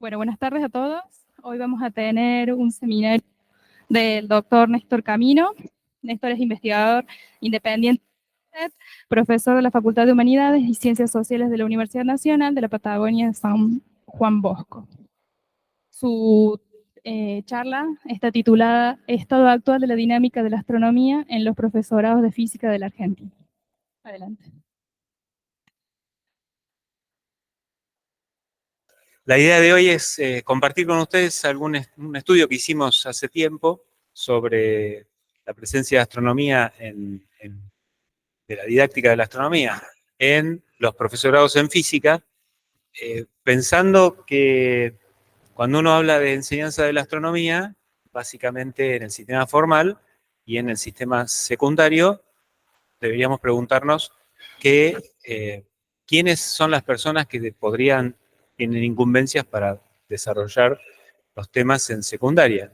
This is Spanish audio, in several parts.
Bueno, buenas tardes a todos. Hoy vamos a tener un seminario del doctor Néstor Camino. Néstor es investigador independiente, profesor de la Facultad de Humanidades y Ciencias Sociales de la Universidad Nacional de la Patagonia de San Juan Bosco. Su charla está titulada Estado actual de la dinámica de la astronomía en los profesorados de física de la Argentina. Adelante. La idea de hoy es compartir con ustedes un estudio que hicimos hace tiempo sobre la presencia de astronomía de la didáctica de la astronomía en los profesorados en física, pensando que cuando uno habla de enseñanza de la astronomía, básicamente en el sistema formal y en el sistema secundario, deberíamos preguntarnos quiénes son las personas que tienen incumbencias para desarrollar los temas en secundaria.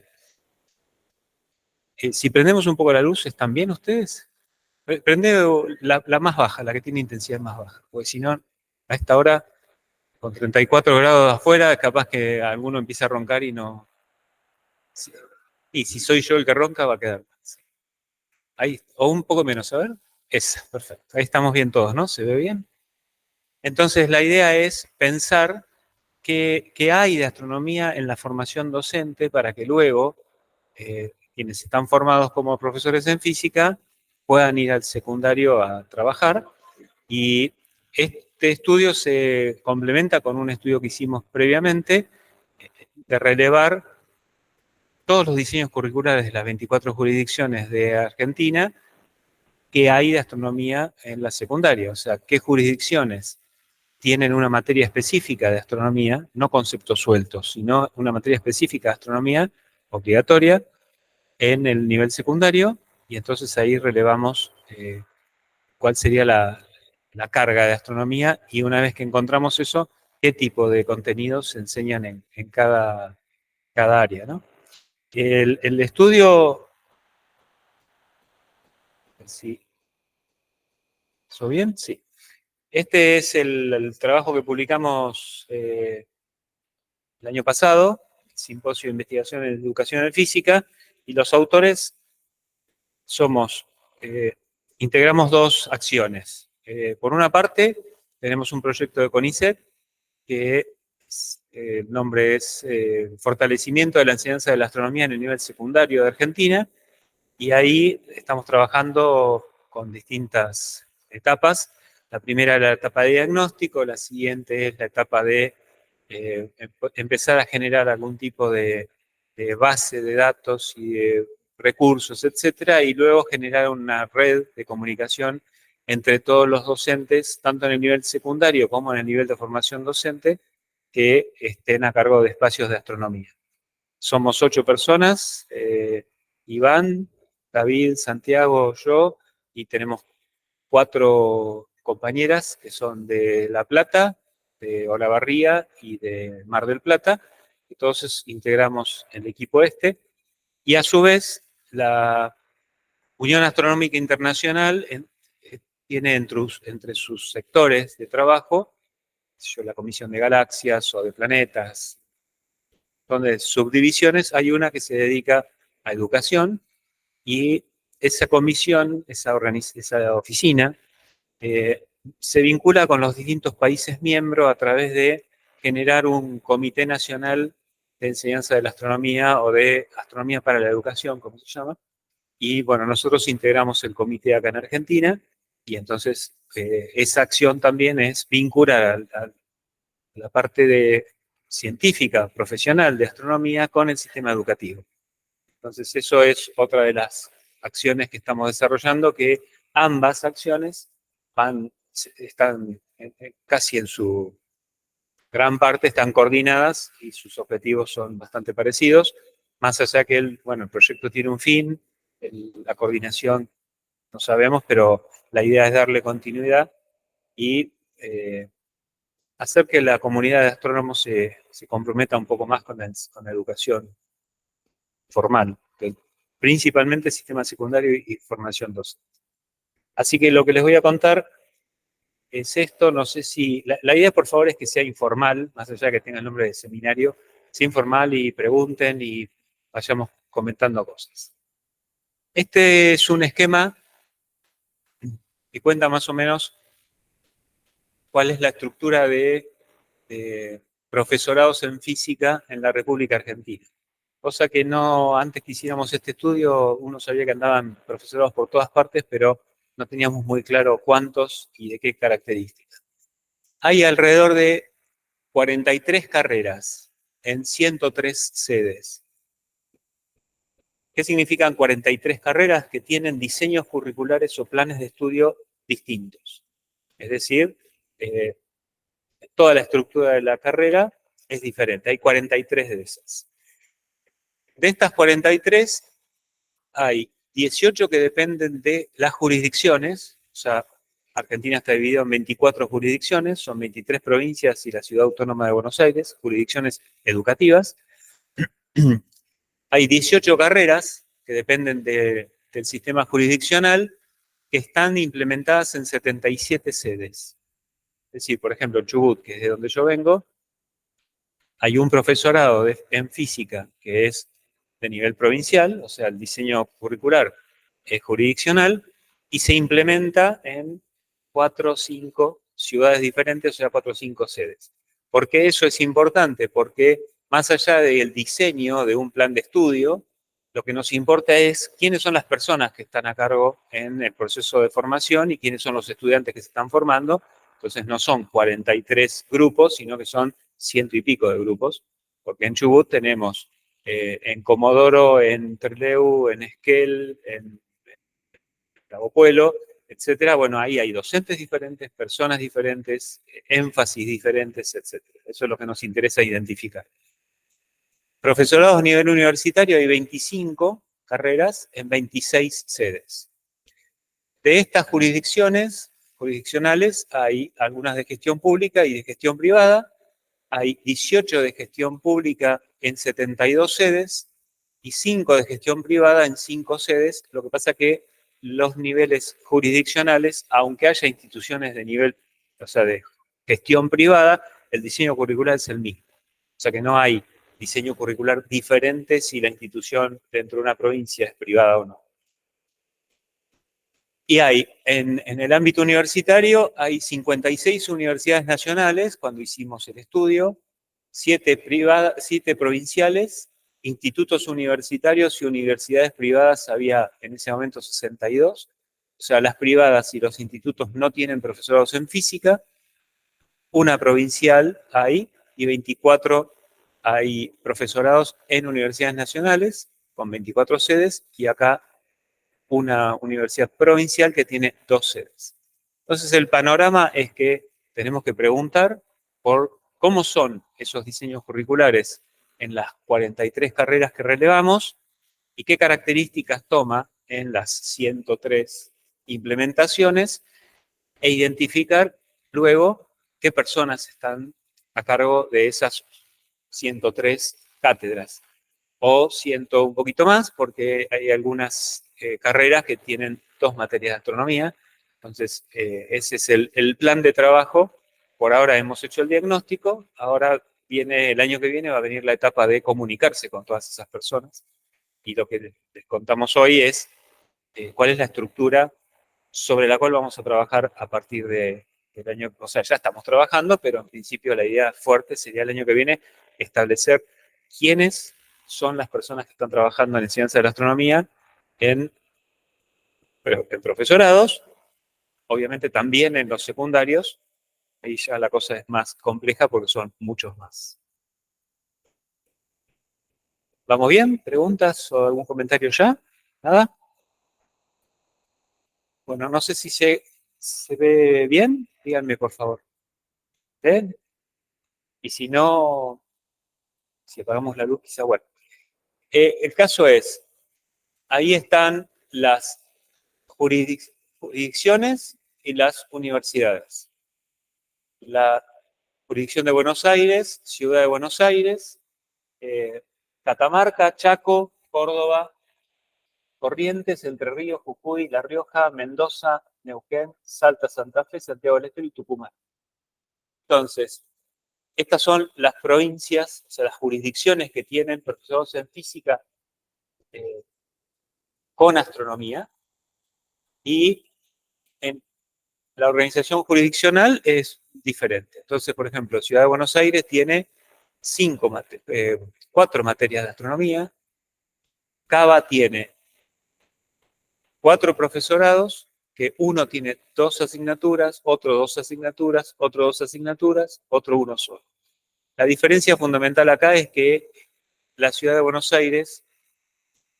Si prendemos un poco la luz, ¿están bien ustedes? Prende la más baja, la que tiene intensidad más baja, porque si no, a esta hora, con 34 grados afuera, es capaz que alguno empiece a roncar y no... Y si soy yo el que ronca, va a quedar. Ahí, o un poco menos, a ver. Esa, perfecto. Ahí estamos bien todos, ¿no? ¿Se ve bien? Entonces, la idea es pensar qué hay de astronomía en la formación docente para que luego quienes están formados como profesores en física puedan ir al secundario a trabajar. Y este estudio se complementa con un estudio que hicimos previamente de relevar todos los diseños curriculares de las 24 jurisdicciones de Argentina que hay de astronomía en la secundaria. O sea, qué jurisdicciones tienen una materia específica de astronomía, no conceptos sueltos, sino una materia específica de astronomía obligatoria en el nivel secundario, y entonces ahí relevamos cuál sería la carga de astronomía, y una vez que encontramos eso, qué tipo de contenidos se enseñan en cada área, ¿no? El estudio... ¿Sí? ¿Eso bien? Sí. Este es el trabajo que publicamos el año pasado, Simposio de Investigación en Educación en Física, y los autores integramos dos acciones. Por una parte, tenemos un proyecto de CONICET, que el nombre es Fortalecimiento de la Enseñanza de la Astronomía en el Nivel Secundario de Argentina, y ahí estamos trabajando con distintas etapas. La primera es la etapa de diagnóstico, la siguiente es la etapa de empezar a generar algún tipo de base de datos y de recursos, etcétera, y luego generar una red de comunicación entre todos los docentes, tanto en el nivel secundario como en el nivel de formación docente, que estén a cargo de espacios de astronomía. Somos 8 personas, Iván, David, Santiago, yo, y tenemos 4 compañeras que son de La Plata, de Olavarría y de Mar del Plata. Entonces integramos el equipo y a su vez la Unión Astronómica Internacional tiene entre sus sectores de trabajo, la Comisión de Galaxias o de Planetas, donde subdivisiones, hay una que se dedica a educación, y esa comisión, esa oficina, se vincula con los distintos países miembros a través de generar un Comité Nacional de Enseñanza de la Astronomía, o de Astronomía para la Educación, como se llama. Y bueno, nosotros integramos el comité acá en Argentina, y entonces esa acción también es vincular a la parte científica, profesional de astronomía con el sistema educativo. Entonces eso es otra de las acciones que estamos desarrollando, que ambas acciones están casi en su gran parte están coordinadas, y sus objetivos son bastante parecidos, más allá que el proyecto tiene un fin, la coordinación no sabemos, pero la idea es darle continuidad y hacer que la comunidad de astrónomos se comprometa un poco más con la educación formal, principalmente sistema secundario y formación docente. Así que lo que les voy a contar es esto. No sé si... La idea, por favor, es que sea informal, más allá de que tenga el nombre de seminario, sea informal y pregunten y vayamos comentando cosas. Este es un esquema que cuenta más o menos cuál es la estructura de profesorados en física en la República Argentina. Cosa que no, antes que hiciéramos este estudio, uno sabía que andaban profesorados por todas partes, pero no teníamos muy claro cuántos y de qué características. Hay alrededor de 43 carreras en 103 sedes. ¿Qué significan 43 carreras? Que tienen diseños curriculares o planes de estudio distintos. Es decir, toda la estructura de la carrera es diferente. Hay 43 de esas. De estas 43, hay 18 que dependen de las jurisdicciones. O sea, Argentina está dividido en 24 jurisdicciones, son 23 provincias y la Ciudad Autónoma de Buenos Aires, jurisdicciones educativas. Hay 18 carreras que dependen del sistema jurisdiccional que están implementadas en 77 sedes. Es decir, por ejemplo, en Chubut, que es de donde yo vengo, hay un profesorado en física que es de nivel provincial, o sea, el diseño curricular es jurisdiccional, y se implementa en 4 o 5 ciudades diferentes, o sea, 4 o 5 sedes. ¿Por qué eso es importante? Porque más allá del diseño de un plan de estudio, lo que nos importa es quiénes son las personas que están a cargo en el proceso de formación y quiénes son los estudiantes que se están formando. Entonces no son 43 grupos, sino que son 100 y pico de grupos, porque en Chubut tenemos en Comodoro, en Trelew, en Esquel, en Cabo Puelo, etcétera. Bueno, ahí hay docentes diferentes, personas diferentes, énfasis diferentes, etcétera. Eso es lo que nos interesa identificar. Profesorados a nivel universitario hay 25 carreras en 26 sedes. De estas jurisdiccionales, hay algunas de gestión pública y de gestión privada. Hay 18 de gestión pública en 72 sedes y 5 de gestión privada en 5 sedes. Lo que pasa que los niveles jurisdiccionales, aunque haya instituciones de nivel, o sea, de gestión privada, el diseño curricular es el mismo. O sea que no hay diseño curricular diferente si la institución dentro de una provincia es privada o no. Y hay, en el ámbito universitario, hay 56 universidades nacionales, cuando hicimos el estudio, 7 provinciales, institutos universitarios y universidades privadas había en ese momento 62. O sea, las privadas y los institutos no tienen profesorados en física. Una provincial hay y 24 hay profesorados en universidades nacionales, con 24 sedes, y acá una universidad provincial que tiene 2 sedes. Entonces el panorama es que tenemos que preguntar por cómo son esos diseños curriculares en las 43 carreras que relevamos y qué características toma en las 103 implementaciones e identificar luego qué personas están a cargo de esas 103 cátedras. O 100 un poquito más, porque hay algunas carreras que tienen 2 materias de astronomía. Entonces, ese es el plan de trabajo. Por ahora hemos hecho el diagnóstico. Ahora viene, el año que viene va a venir la etapa de comunicarse con todas esas personas. Y lo que les contamos hoy es cuál es la estructura sobre la cual vamos a trabajar a partir del año. O sea, ya estamos trabajando, pero en principio la idea fuerte sería el año que viene establecer quiénes son las personas que están trabajando en enseñanza de la astronomía en profesorados, obviamente también en los secundarios. Ahí ya la cosa es más compleja porque son muchos más. ¿Vamos bien? ¿Preguntas o algún comentario ya? ¿Nada? Bueno, no sé si se ve bien. Díganme, por favor. ¿Ven? Y si no, si apagamos la luz, quizá, bueno. El caso es, ahí están las jurisdicciones y las universidades. La jurisdicción de Buenos Aires, Ciudad de Buenos Aires, Catamarca, Chaco, Córdoba, Corrientes, Entre Ríos, Jujuy, La Rioja, Mendoza, Neuquén, Salta, Santa Fe, Santiago del Estero y Tucumán. Entonces, estas son las provincias, o sea, las jurisdicciones que tienen profesorados en física con astronomía, y en la organización jurisdiccional es diferente. Entonces, por ejemplo, Ciudad de Buenos Aires tiene 4 materias de astronomía, Cava tiene 4 profesorados, que uno tiene 2 asignaturas, otro 2 asignaturas, otro 2 asignaturas, otro uno solo. La diferencia fundamental acá es que la Ciudad de Buenos Aires,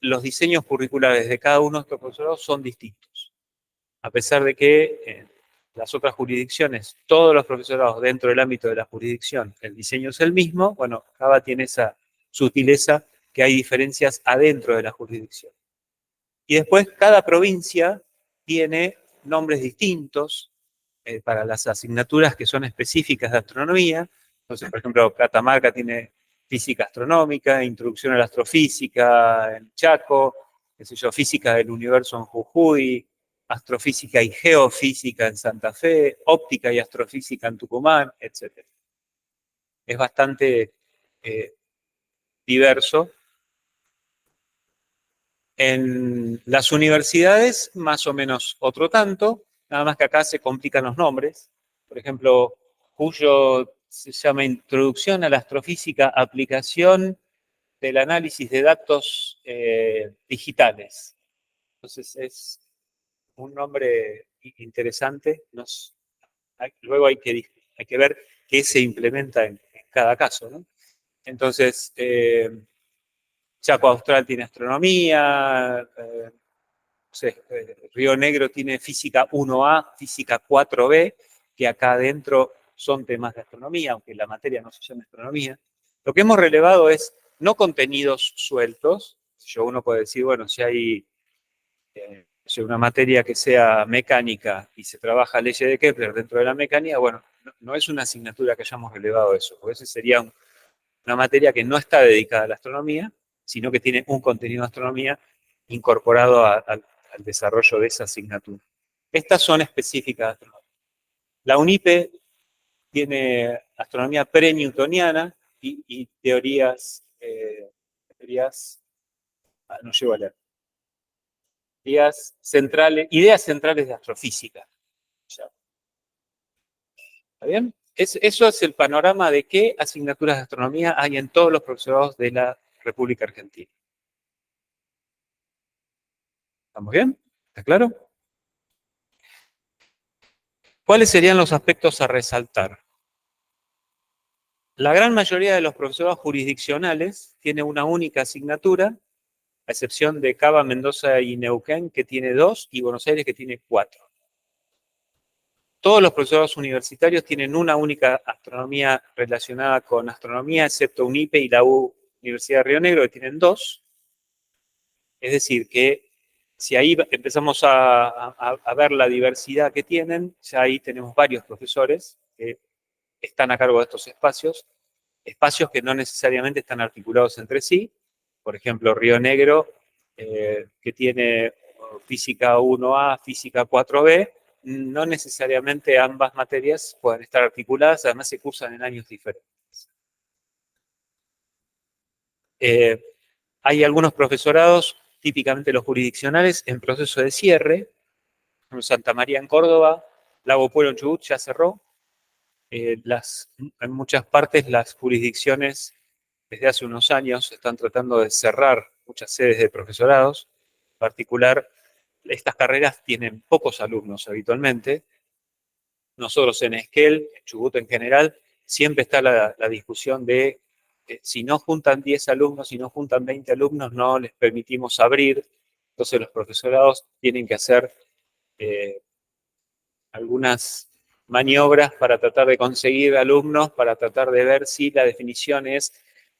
los diseños curriculares de cada uno de estos profesorados son distintos. A pesar de que en las otras jurisdicciones, todos los profesorados dentro del ámbito de la jurisdicción, el diseño es el mismo, bueno, Cava tiene esa sutileza que hay diferencias adentro de la jurisdicción. Y después cada provincia tiene nombres distintos para las asignaturas que son específicas de astronomía. Entonces, por ejemplo, Catamarca tiene física astronómica, introducción a la astrofísica en Chaco, qué sé yo, física del universo en Jujuy, astrofísica y geofísica en Santa Fe, óptica y astrofísica en Tucumán, etc. Es bastante diverso. En las universidades, más o menos otro tanto, nada más que acá se complican los nombres. Por ejemplo, Cuyo se llama Introducción a la Astrofísica, Aplicación del Análisis de Datos Digitales. Entonces es un nombre interesante. Luego hay que ver qué se implementa en cada caso, ¿no? Entonces, Chaco Austral tiene astronomía, no sé, Río Negro tiene física 1A, física 4B, que acá adentro son temas de astronomía, aunque la materia no se llama astronomía. Lo que hemos relevado es no contenidos sueltos. Uno puede decir, bueno, si hay una materia que sea mecánica y se trabaja leyes de Kepler dentro de la mecánica, bueno, no es una asignatura que hayamos relevado eso, porque ese sería una materia que no está dedicada a la astronomía, sino que tiene un contenido de astronomía incorporado al desarrollo de esa asignatura. Estas son específicas de astronomía. La UNIPE tiene astronomía pre-newtoniana y teorías, no llego a leer, ideas centrales de astrofísica. ¿Está bien? Eso es el panorama de qué asignaturas de astronomía hay en todos los profesorados de la República Argentina. ¿Estamos bien? ¿Está claro? ¿Cuáles serían los aspectos a resaltar? La gran mayoría de los profesorados jurisdiccionales tiene una única asignatura, a excepción de Cava, Mendoza y Neuquén, que tiene 2, y Buenos Aires, que tiene 4. Todos los profesorados universitarios tienen una única astronomía relacionada con astronomía, excepto UNIPE y la Universidad de Río Negro, que tienen 2. Es decir, que si ahí empezamos a ver la diversidad que tienen, ya ahí tenemos varios profesores que están a cargo de estos espacios que no necesariamente están articulados entre sí. Por ejemplo, Río Negro, que tiene física 1A, física 4B, no necesariamente ambas materias pueden estar articuladas, además se cursan en años diferentes. Hay algunos profesorados, típicamente los jurisdiccionales, en proceso de cierre. En Santa María en Córdoba, Lago Pueblo en Chubut ya cerró. En muchas partes las jurisdicciones desde hace unos años están tratando de cerrar muchas sedes de profesorados. En particular, estas carreras tienen pocos alumnos habitualmente. Nosotros en Esquel, en Chubut en general, siempre está la discusión de si no juntan 10 alumnos, si no juntan 20 alumnos, no les permitimos abrir. Entonces los profesorados tienen que hacer algunas maniobras para tratar de conseguir alumnos, para tratar de ver si la definición es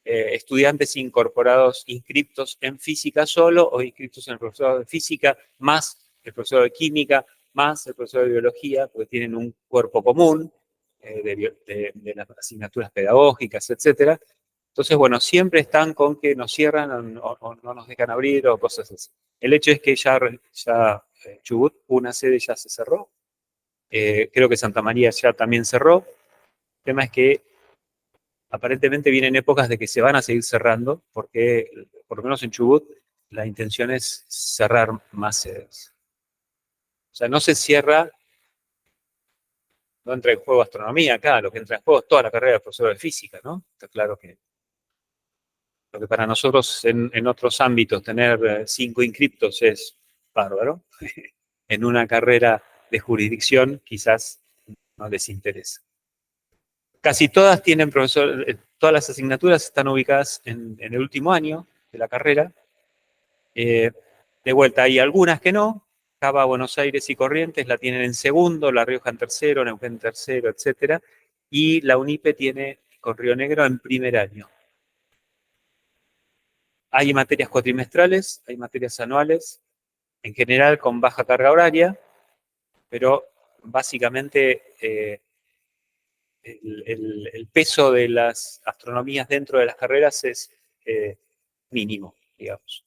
estudiantes incorporados, inscriptos en física solo o inscriptos en el profesorado de física, más el profesor de química, más el profesor de biología, porque tienen un cuerpo común de las asignaturas pedagógicas, etc. Entonces, bueno, siempre están con que nos cierran o no nos dejan abrir o cosas así. El hecho es que ya Chubut, una sede ya se cerró. Creo que Santa María ya también cerró. El tema es que aparentemente vienen épocas de que se van a seguir cerrando, porque por lo menos en Chubut la intención es cerrar más sedes. O sea, no se cierra, no entra en juego astronomía acá, lo que entra en juego es toda la carrera de profesor de física, ¿no? Está claro que lo que para nosotros en otros ámbitos tener 5 inscriptos es bárbaro. En una carrera de jurisdicción quizás no les interesa. Casi todas tienen todas las asignaturas están ubicadas en el último año de la carrera. De vuelta, hay algunas que no. Cava, Buenos Aires y Corrientes la tienen en segundo, La Rioja en tercero, Neuquén en tercero, etc. Y la UNIPE tiene con Río Negro en primer año. Hay materias cuatrimestrales, hay materias anuales, en general con baja carga horaria, pero básicamente el peso de las astronomías dentro de las carreras es mínimo, digamos.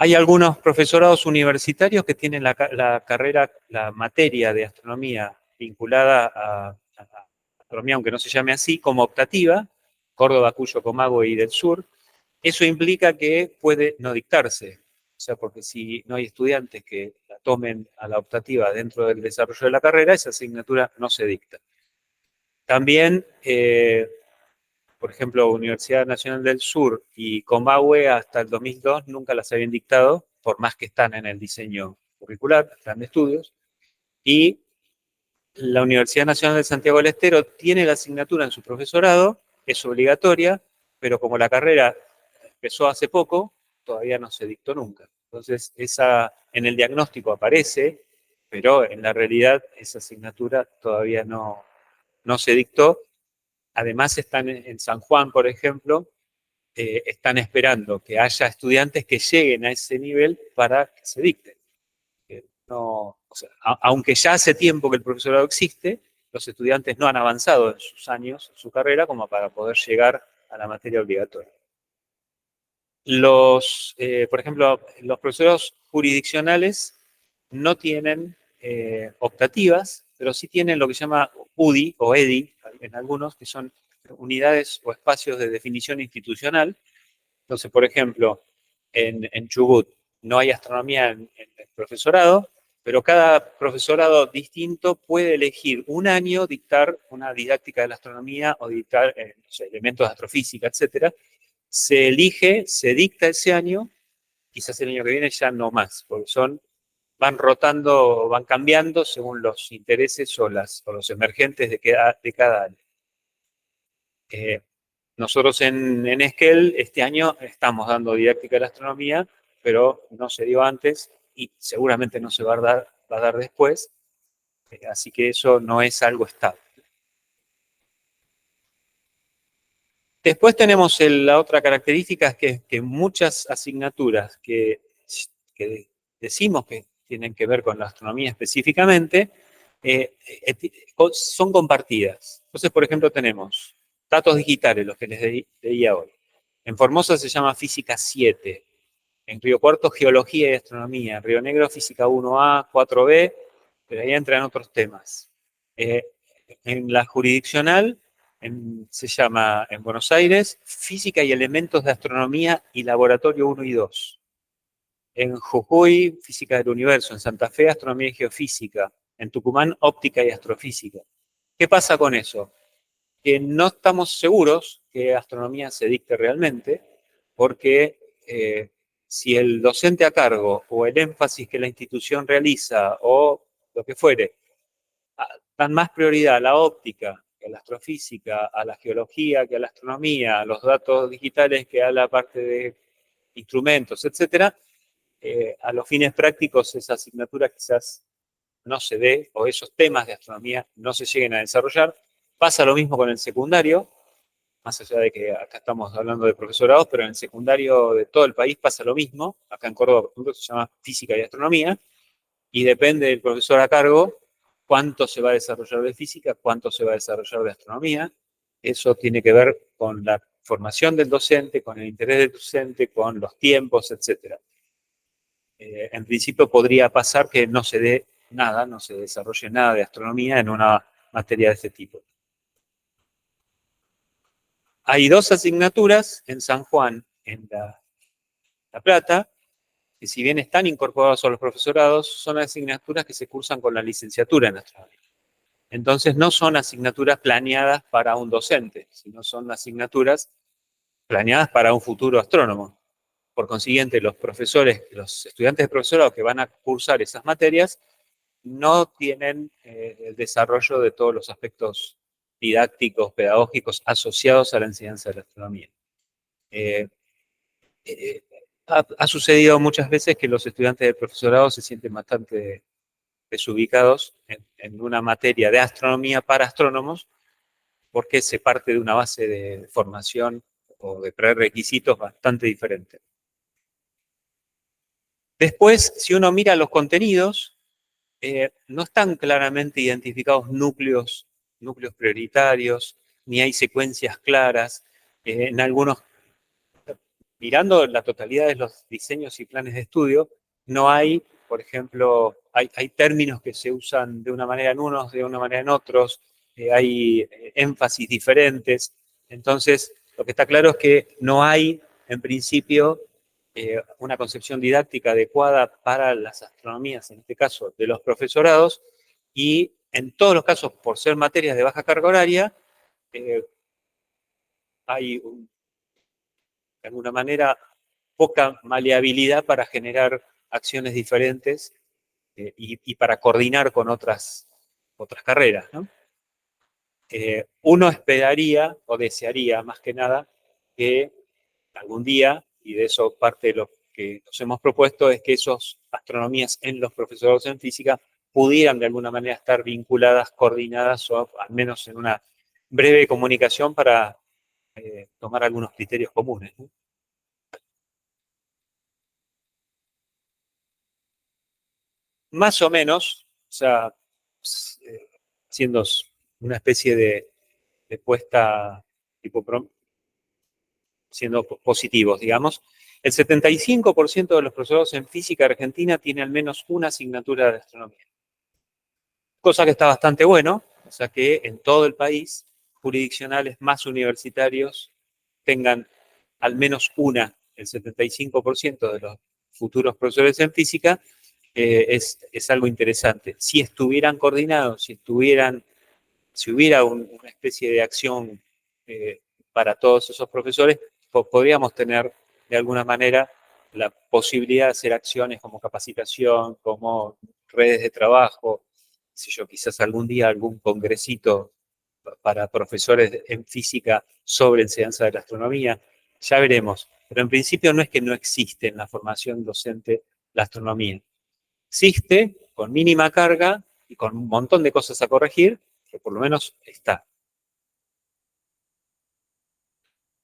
Hay algunos profesorados universitarios que tienen la carrera, la materia de astronomía vinculada a astronomía, aunque no se llame así, como optativa, Córdoba, Cuyo, Comahue y del Sur. Eso implica que puede no dictarse. O sea, porque si no hay estudiantes que la tomen a la optativa dentro del desarrollo de la carrera, esa asignatura no se dicta. También, por ejemplo, Universidad Nacional del Sur y Comahue hasta el 2002 nunca las habían dictado, por más que están en el diseño curricular, están de estudios. Y la Universidad Nacional de Santiago del Estero tiene la asignatura en su profesorado, es obligatoria, pero como la carrera empezó hace poco, todavía no se dictó nunca. Entonces, esa en el diagnóstico aparece, pero en la realidad esa asignatura todavía no se dictó. Además, están en San Juan, por ejemplo, están esperando que haya estudiantes que lleguen a ese nivel para que se dicten. No, o sea, aunque ya hace tiempo que el profesorado existe, los estudiantes no han avanzado en sus años, en su carrera, como para poder llegar a la materia obligatoria. Por ejemplo, los profesorados jurisdiccionales no tienen optativas, pero sí tienen lo que se llama UDI o EDI, en algunos, que son unidades o espacios de definición institucional. Entonces, por ejemplo, en Chubut no hay astronomía en el profesorado, pero cada profesorado distinto puede elegir un año dictar una didáctica de la astronomía o dictar no sé, elementos de astrofísica, etcétera. Se elige, se dicta ese año, quizás el año que viene ya no más, porque van rotando, van cambiando según los intereses o los emergentes de cada año. Nosotros en Esquel este año estamos dando didáctica de la astronomía, pero no se dio antes y seguramente no se va a dar después, así que eso no es algo estable. Después tenemos la otra característica, que es que muchas asignaturas que decimos que tienen que ver con la astronomía específicamente, son compartidas. Entonces, por ejemplo, tenemos datos digitales, los que les leía hoy. En Formosa se llama Física 7. En Río Cuarto, Geología y Astronomía. En Río Negro, Física 1A, 4B, pero ahí entran otros temas. En la jurisdiccional, se llama en Buenos Aires Física y Elementos de Astronomía y Laboratorio 1 y 2. En Jujuy, Física del Universo. En Santa Fe, Astronomía y Geofísica. En Tucumán, Óptica y Astrofísica. ¿Qué pasa con eso? Que no estamos seguros que astronomía se dicte realmente, porque si el docente a cargo o el énfasis que la institución realiza o lo que fuere, dan más prioridad a la óptica que a la astrofísica, a la geología que a la astronomía, a los datos digitales que a la parte de instrumentos, etcétera, a los fines prácticos esa asignatura quizás no se dé, o esos temas de astronomía no se lleguen a desarrollar. Pasa lo mismo con el secundario, más allá de que acá estamos hablando de profesorados, pero en el secundario de todo el país pasa lo mismo. Acá en Córdoba, por ejemplo, se llama Física y Astronomía, y depende del profesor a cargo cuánto se va a desarrollar de física, cuánto se va a desarrollar de astronomía. Eso tiene que ver con la formación del docente, con el interés del docente, con los tiempos, etcétera. en principio podría pasar que no se dé nada, no se desarrolle nada de astronomía en una materia de este tipo. Hay 2 asignaturas en San Juan, en La Plata, que si bien están incorporados a los profesorados, son asignaturas que se cursan con la licenciatura en astronomía. Entonces no son asignaturas planeadas para un docente, sino son asignaturas planeadas para un futuro astrónomo. Por consiguiente, los profesores, los estudiantes de profesorado que van a cursar esas materias no tienen el desarrollo de todos los aspectos didácticos, pedagógicos asociados a la enseñanza de la astronomía. Ha sucedido muchas veces que los estudiantes del profesorado se sienten bastante desubicados en una materia de astronomía para astrónomos, porque se parte de una base de formación o de prerequisitos bastante diferente. Después, si uno mira los contenidos, no están claramente identificados núcleos prioritarios, ni hay secuencias claras. En algunos, mirando la totalidad de los diseños y planes de estudio, no hay, por ejemplo, hay términos que se usan de una manera en unos, de una manera en otros, hay énfasis diferentes. Entonces, lo que está claro es que no hay, en principio, una concepción didáctica adecuada para las astronomías, en este caso, de los profesorados, y en todos los casos, por ser materias de baja carga horaria, hay, de alguna manera, poca maleabilidad para generar acciones diferentes y para coordinar con otras carreras, ¿no? Uno esperaría o desearía, más que nada, que algún día, y de eso parte de lo que nos hemos propuesto, es que esas astronomías en los profesorados en física pudieran de alguna manera estar vinculadas, coordinadas o al menos en una breve comunicación para tomar algunos criterios comunes, ¿no? Más o menos, o sea, siendo una especie de puesta, tipo, siendo positivos, digamos, el 75% de los profesores en física argentina tiene al menos una asignatura de astronomía. Cosa que está bastante bueno, o sea que en todo el país, jurisdiccionales más universitarios tengan al menos una, el 75% de los futuros profesores en física, es algo interesante. Si estuvieran coordinados, si hubiera una especie de acción para todos esos profesores, podríamos tener de alguna manera la posibilidad de hacer acciones como capacitación, como redes de trabajo, si yo quizás algún día algún congresito para profesores en física sobre enseñanza de la astronomía, ya veremos. Pero en principio no es que no existe en la formación docente la astronomía. Existe con mínima carga y con un montón de cosas a corregir, que por lo menos está.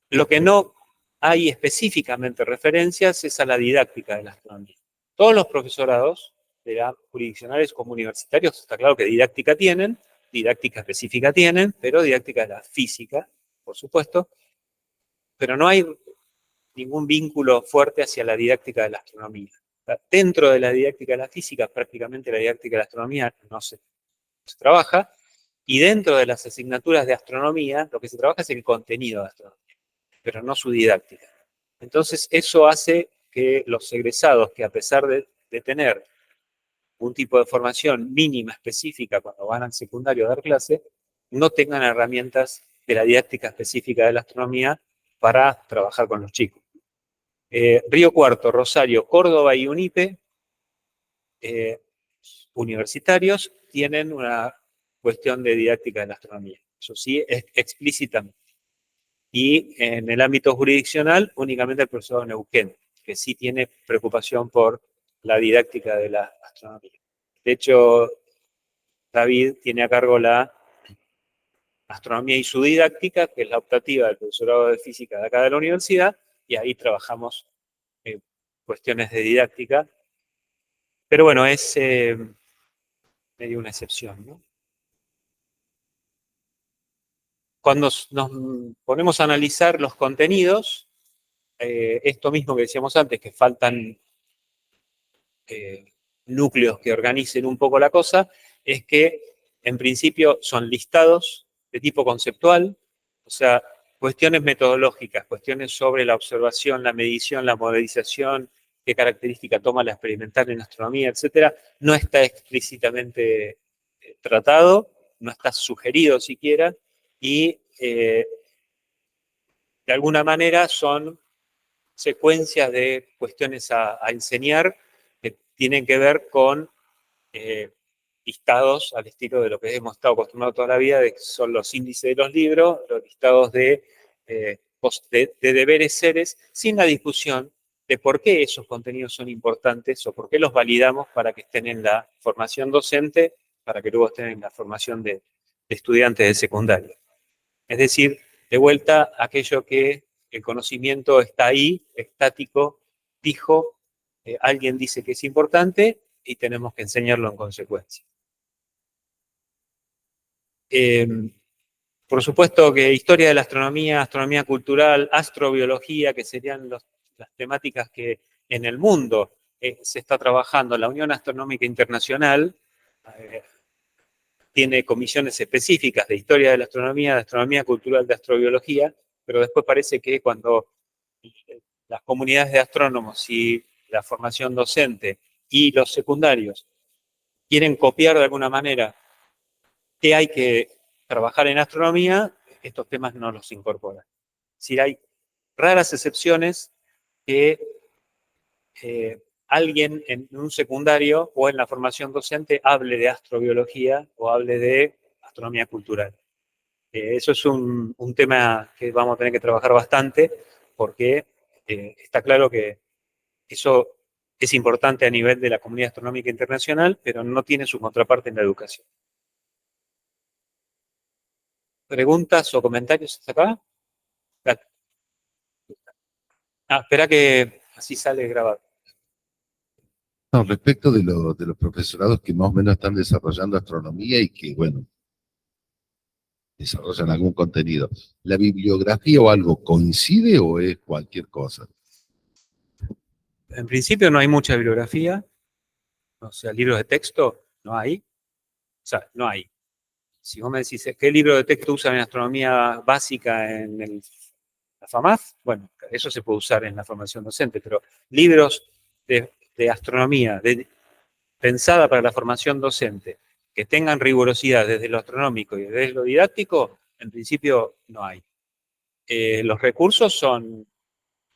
Lo que no hay específicamente referencias es a la didáctica de la astronomía. Todos los profesorados, jurisdiccionales como universitarios, está claro que didáctica tienen, didáctica específica tienen, pero didáctica de la física, por supuesto, pero no hay ningún vínculo fuerte hacia la didáctica de la astronomía. Dentro de la didáctica de la física, prácticamente la didáctica de la astronomía no se trabaja, y dentro de las asignaturas de astronomía, lo que se trabaja es el contenido de astronomía, pero no su didáctica. Entonces, eso hace que los egresados, que a pesar de tener un tipo de formación mínima específica cuando van al secundario a dar clase, no tengan herramientas de la didáctica específica de la astronomía para trabajar con los chicos. Río Cuarto, Rosario, Córdoba y UNIPE, universitarios, tienen una cuestión de didáctica de la astronomía. Eso sí, es explícitamente. Y en el ámbito jurisdiccional, únicamente el profesor de Neuquén, que sí tiene preocupación por la didáctica de la astronomía. De hecho, David tiene a cargo la astronomía y su didáctica, que es la optativa del profesorado de física de acá de la universidad, y ahí trabajamos cuestiones de didáctica. Pero bueno, es medio una excepción, ¿no? Cuando nos ponemos a analizar los contenidos, esto mismo que decíamos antes, que faltan núcleos que organicen un poco la cosa, es que en principio son listados de tipo conceptual, o sea, cuestiones metodológicas, cuestiones sobre la observación, la medición, la modelización, qué característica toma la experimental en astronomía, etcétera, no está explícitamente tratado, no está sugerido siquiera, y de alguna manera son secuencias de cuestiones a enseñar que tienen que ver con eh, listados al estilo de lo que hemos estado acostumbrados toda la vida, de que son los índices de los libros, los listados de deberes seres, sin la discusión de por qué esos contenidos son importantes o por qué los validamos para que estén en la formación docente, para que luego estén en la formación de estudiantes de secundaria. Es decir, de vuelta, aquello que el conocimiento está ahí, estático, fijo, alguien dice que es importante y tenemos que enseñarlo en consecuencia. Por supuesto que historia de la astronomía, astronomía cultural, astrobiología, que serían las temáticas que en el mundo se está trabajando. La Unión Astronómica Internacional tiene comisiones específicas de historia de la astronomía, de astronomía cultural, de astrobiología, pero después parece que cuando las comunidades de astrónomos y la formación docente y los secundarios quieren copiar de alguna manera qué hay que trabajar en astronomía, estos temas no los incorporan. Si hay raras excepciones que alguien en un secundario o en la formación docente hable de astrobiología o hable de astronomía cultural. Eso es un tema que vamos a tener que trabajar bastante porque está claro que eso es importante a nivel de la comunidad astronómica internacional, pero no tiene su contraparte en la educación. ¿Preguntas o comentarios hasta acá? Espera que así sale grabado. No, respecto de los profesorados que más o menos están desarrollando astronomía y que, bueno, desarrollan algún contenido, ¿la bibliografía o algo coincide o es cualquier cosa? En principio no hay mucha bibliografía, o sea, libros de texto no hay, o sea, no hay. Si vos me decís, ¿qué libro de texto usan en astronomía básica en la FAMAF? Bueno, eso se puede usar en la formación docente, pero libros de astronomía pensada para la formación docente, que tengan rigurosidad desde lo astronómico y desde lo didáctico, en principio no hay. Los recursos son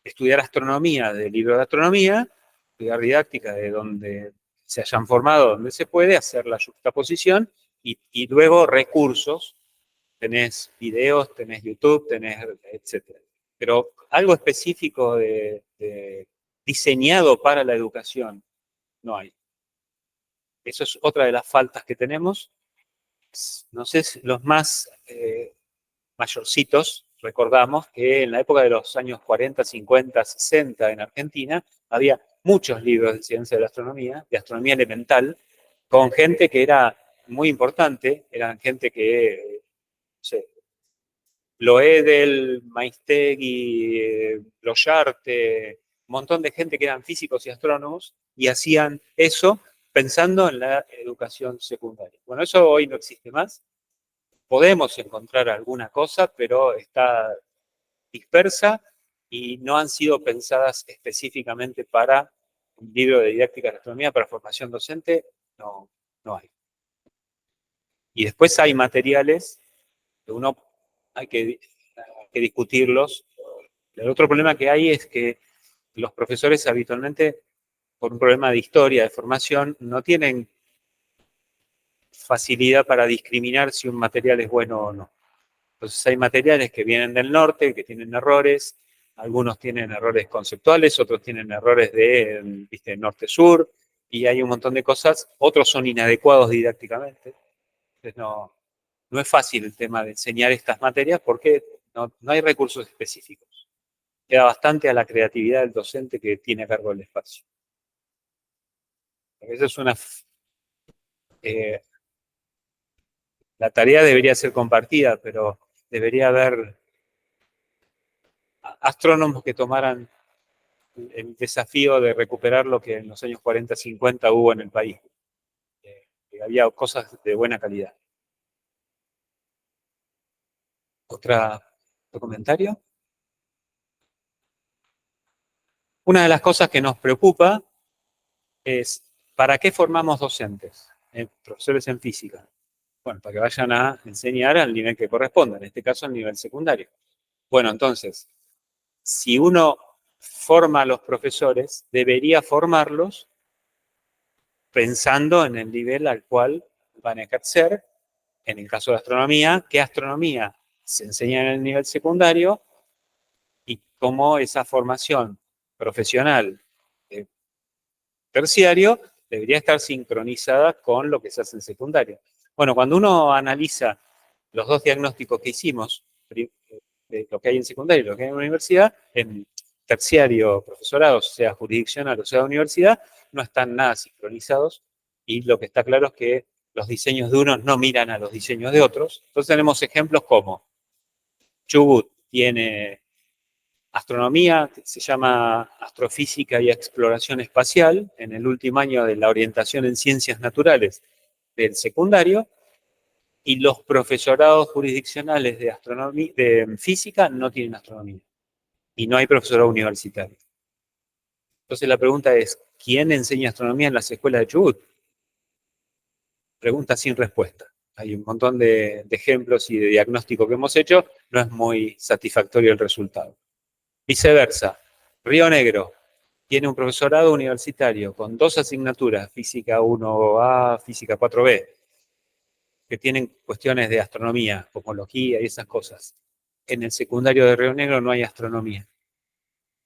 estudiar astronomía del libro de astronomía, estudiar didáctica de donde se hayan formado, donde se puede, hacer la juxtaposición y luego recursos. Tenés videos, tenés YouTube, tenés etcétera. Pero algo específico diseñado para la educación no hay. Eso es otra de las faltas que tenemos. No sé si los más mayorcitos recordamos que en la época de los años 40, 50, 60 en Argentina había muchos libros de ciencia de la astronomía, de astronomía elemental, con gente que era muy importante, eran gente que, no sé, Loedel, Maistegui, Bloyarte, un montón de gente que eran físicos y astrónomos y hacían eso pensando en la educación secundaria. Bueno, eso hoy no existe más. Podemos encontrar alguna cosa, pero está dispersa y no han sido pensadas específicamente para un libro de didáctica de astronomía para formación docente, no, no hay. Y después hay materiales que uno hay que discutirlos. El otro problema que hay es que los profesores habitualmente, por un problema de historia, de formación, no tienen facilidad para discriminar si un material es bueno o no. Entonces hay materiales que vienen del norte, que tienen errores, algunos tienen errores conceptuales, otros tienen errores de, ¿viste?, norte-sur, y hay un montón de cosas, otros son inadecuados didácticamente. Entonces no es fácil el tema de enseñar estas materias porque no hay recursos específicos. Queda bastante a la creatividad del docente que tiene a cargo el espacio. Esa es una... la tarea debería ser compartida, pero debería haber astrónomos que tomaran el desafío de recuperar lo que en los años 40, 50 hubo en el país. Que había cosas de buena calidad. ¿Otro comentario? Una de las cosas que nos preocupa es, ¿para qué formamos docentes? Profesores en física. Bueno, para que vayan a enseñar al nivel que corresponda, en este caso al nivel secundario. Bueno, entonces, si uno forma a los profesores, debería formarlos pensando en el nivel al cual van a ejercer. En el caso de astronomía, ¿qué astronomía se enseña en el nivel secundario? Y cómo esa formación profesional terciario debería estar sincronizada con lo que se hace en secundario. Bueno, cuando uno analiza los dos diagnósticos que hicimos, de lo que hay en secundario y lo que hay en universidad, en terciario, profesorado, sea jurisdiccional o sea universidad, no están nada sincronizados, y lo que está claro es que los diseños de unos no miran a los diseños de otros. Entonces tenemos ejemplos como Chubut tiene astronomía, se llama Astrofísica y Exploración Espacial, en el último año de la orientación en Ciencias Naturales del secundario, y los profesorados jurisdiccionales de astronomía, de física, no tienen astronomía. Y no hay profesorado universitario. Entonces la pregunta es, ¿quién enseña astronomía en las escuelas de Chubut? Pregunta sin respuesta. Hay un montón de ejemplos y de diagnóstico que hemos hecho, no es muy satisfactorio el resultado. Viceversa, Río Negro tiene un profesorado universitario con 2 asignaturas, Física 1A, Física 4B, que tienen cuestiones de astronomía, cosmología y esas cosas. En el secundario de Río Negro no hay astronomía.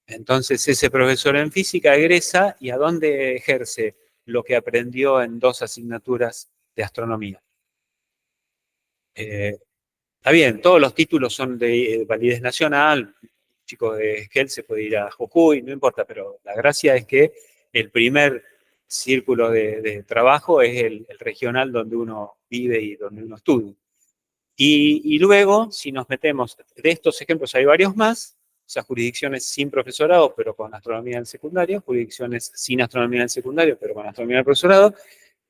Entonces ese profesor en física egresa y ¿a dónde ejerce lo que aprendió en 2 asignaturas de astronomía? Está bien, todos los títulos son de validez nacional, chico de Esquel se puede ir a Jujuy, no importa, pero la gracia es que el primer círculo de trabajo es el regional donde uno vive y donde uno estudia. Y luego, si nos metemos, de estos ejemplos hay varios más, o sea, jurisdicciones sin profesorado, pero con astronomía en el secundario, jurisdicciones sin astronomía en el secundario, pero con astronomía en el profesorado,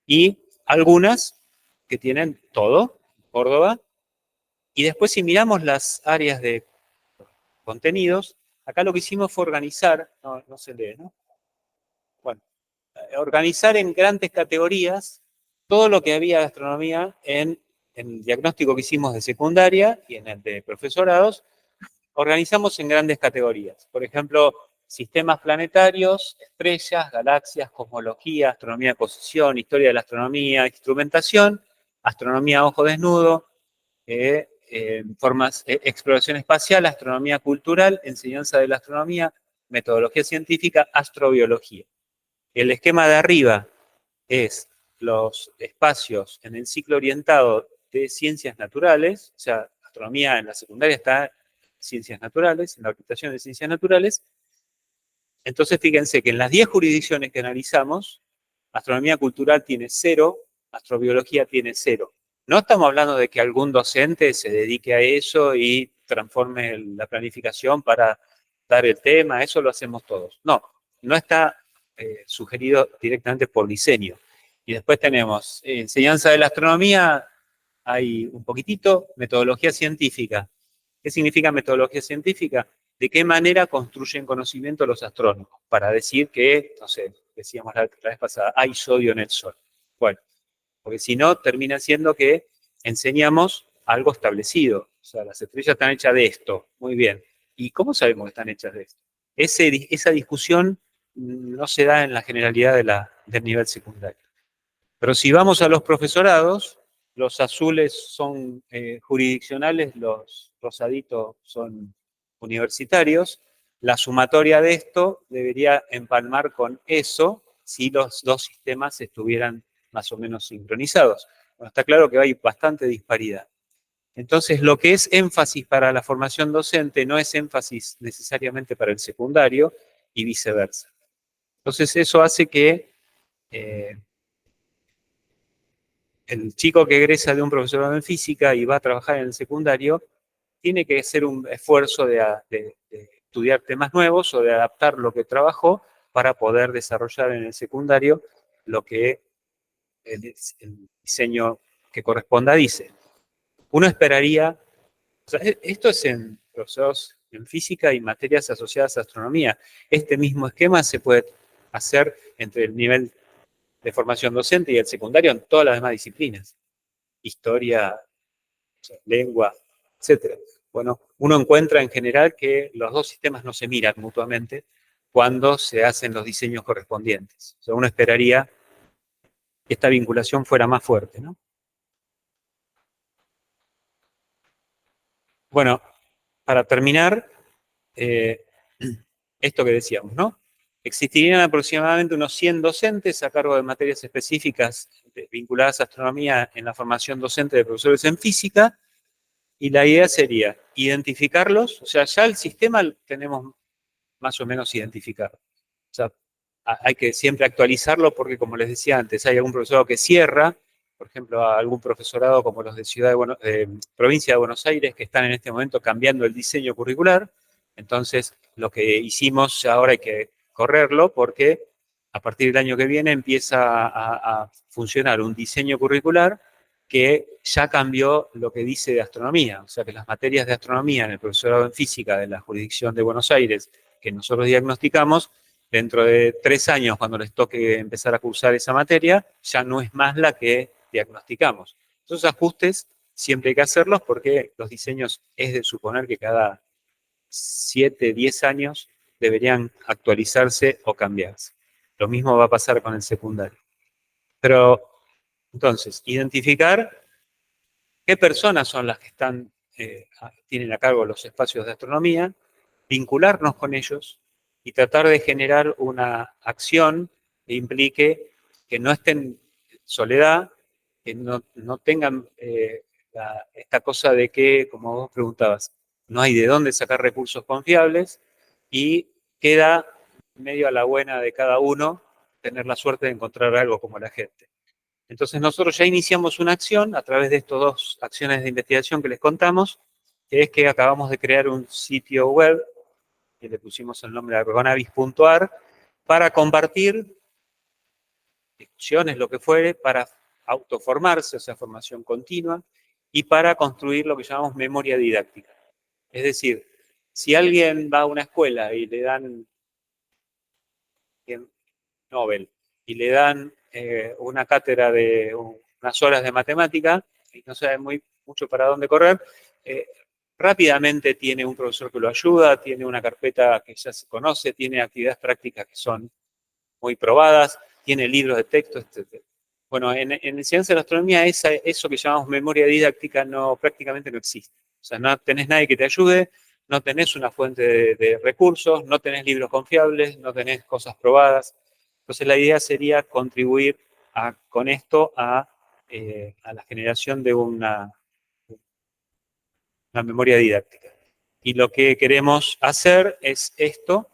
y algunas que tienen todo, Córdoba, y después si miramos las áreas de contenidos, acá lo que hicimos fue organizar, no se lee, ¿no? Bueno, organizar en grandes categorías todo lo que había de astronomía en el diagnóstico que hicimos de secundaria y en el de profesorados, organizamos en grandes categorías. Por ejemplo, sistemas planetarios, estrellas, galaxias, cosmología, astronomía de posición, historia de la astronomía, instrumentación, astronomía a ojo desnudo, exploración espacial, astronomía cultural, enseñanza de la astronomía, metodología científica, astrobiología. El esquema de arriba es los espacios en el ciclo orientado de ciencias naturales, o sea, astronomía en la secundaria está en ciencias naturales, en la orientación de ciencias naturales. Entonces, fíjense que en las 10 jurisdicciones que analizamos, astronomía cultural tiene 0, astrobiología tiene 0. No estamos hablando de que algún docente se dedique a eso y transforme la planificación para dar el tema, eso lo hacemos todos. No, no está sugerido directamente por diseño. Y después tenemos enseñanza de la astronomía, hay un poquitito, metodología científica. ¿Qué significa metodología científica? ¿De qué manera construyen conocimiento los astrónomos? Para decir que, no sé, decíamos la vez pasada, hay sodio en el Sol. Bueno, porque si no, termina siendo que enseñamos algo establecido. O sea, las estrellas están hechas de esto. Muy bien. ¿Y cómo sabemos que están hechas de esto? Esa discusión no se da en la generalidad del nivel secundario. Pero si vamos a los profesorados, los azules son jurisdiccionales, los rosaditos son universitarios. La sumatoria de esto debería empalmar con eso si los dos sistemas estuvieran más o menos sincronizados. Bueno, está claro que hay bastante disparidad. Entonces, lo que es énfasis para la formación docente no es énfasis necesariamente para el secundario y viceversa. Entonces, eso hace que el chico que egresa de un profesorado en física y va a trabajar en el secundario, tiene que hacer un esfuerzo de estudiar temas nuevos o de adaptar lo que trabajó para poder desarrollar en el secundario lo que el diseño que corresponda dice. Uno esperaría, o sea, esto es en profesores en física y materias asociadas a astronomía. Este mismo esquema se puede hacer entre el nivel de formación docente y el secundario en todas las demás disciplinas. Historia, lengua, etc. Bueno, uno encuentra en general que los dos sistemas no se miran mutuamente cuando se hacen los diseños correspondientes. O sea, uno esperaría que esta vinculación fuera más fuerte, ¿no? Bueno, para terminar, esto que decíamos, ¿no? Existirían aproximadamente unos 100 docentes a cargo de materias específicas vinculadas a astronomía en la formación docente de profesores en física, y la idea sería identificarlos, o sea, ya el sistema tenemos más o menos identificado. O sea, hay que siempre actualizarlo porque, como les decía antes, hay algún profesorado que cierra, por ejemplo, algún profesorado como los de provincia de Buenos Aires, que están en este momento cambiando el diseño curricular. Entonces, lo que hicimos ahora hay que correrlo porque a partir del año que viene empieza a funcionar un diseño curricular que ya cambió lo que dice de astronomía. O sea, que las materias de astronomía en el profesorado en física de la jurisdicción de Buenos Aires que nosotros diagnosticamos, dentro de 3 años, cuando les toque empezar a cursar esa materia, ya no es más la que diagnosticamos. Esos ajustes siempre hay que hacerlos porque los diseños es de suponer que cada 7, 10 años deberían actualizarse o cambiarse. Lo mismo va a pasar con el secundario. Pero, entonces, identificar qué personas son las que tienen a cargo los espacios de astronomía, vincularnos con ellos y tratar de generar una acción que implique que no estén en soledad, que no tengan esta cosa de que, como vos preguntabas, no hay de dónde sacar recursos confiables y queda medio a la buena de cada uno tener la suerte de encontrar algo como la gente. Entonces nosotros ya iniciamos una acción a través de estas 2 acciones de investigación que les contamos, que es que acabamos de crear un sitio web, que le pusimos el nombre de argonavis.ar, para compartir discusiones, lo que fuere, para autoformarse, o sea, formación continua, y para construir lo que llamamos memoria didáctica. Es decir, si alguien va a una escuela y le dan Nobel y le dan una cátedra de unas horas de matemática y no sabe mucho para dónde correr, rápidamente tiene un profesor que lo ayuda, tiene una carpeta que ya se conoce, tiene actividades prácticas que son muy probadas, tiene libros de texto, etc. Bueno, en ciencia de la astronomía eso que llamamos memoria didáctica prácticamente no existe. O sea, no tenés nadie que te ayude, no tenés una fuente de recursos, no tenés libros confiables, no tenés cosas probadas. Entonces la idea sería contribuir con esto a la generación de una memoria didáctica. Y lo que queremos hacer es esto,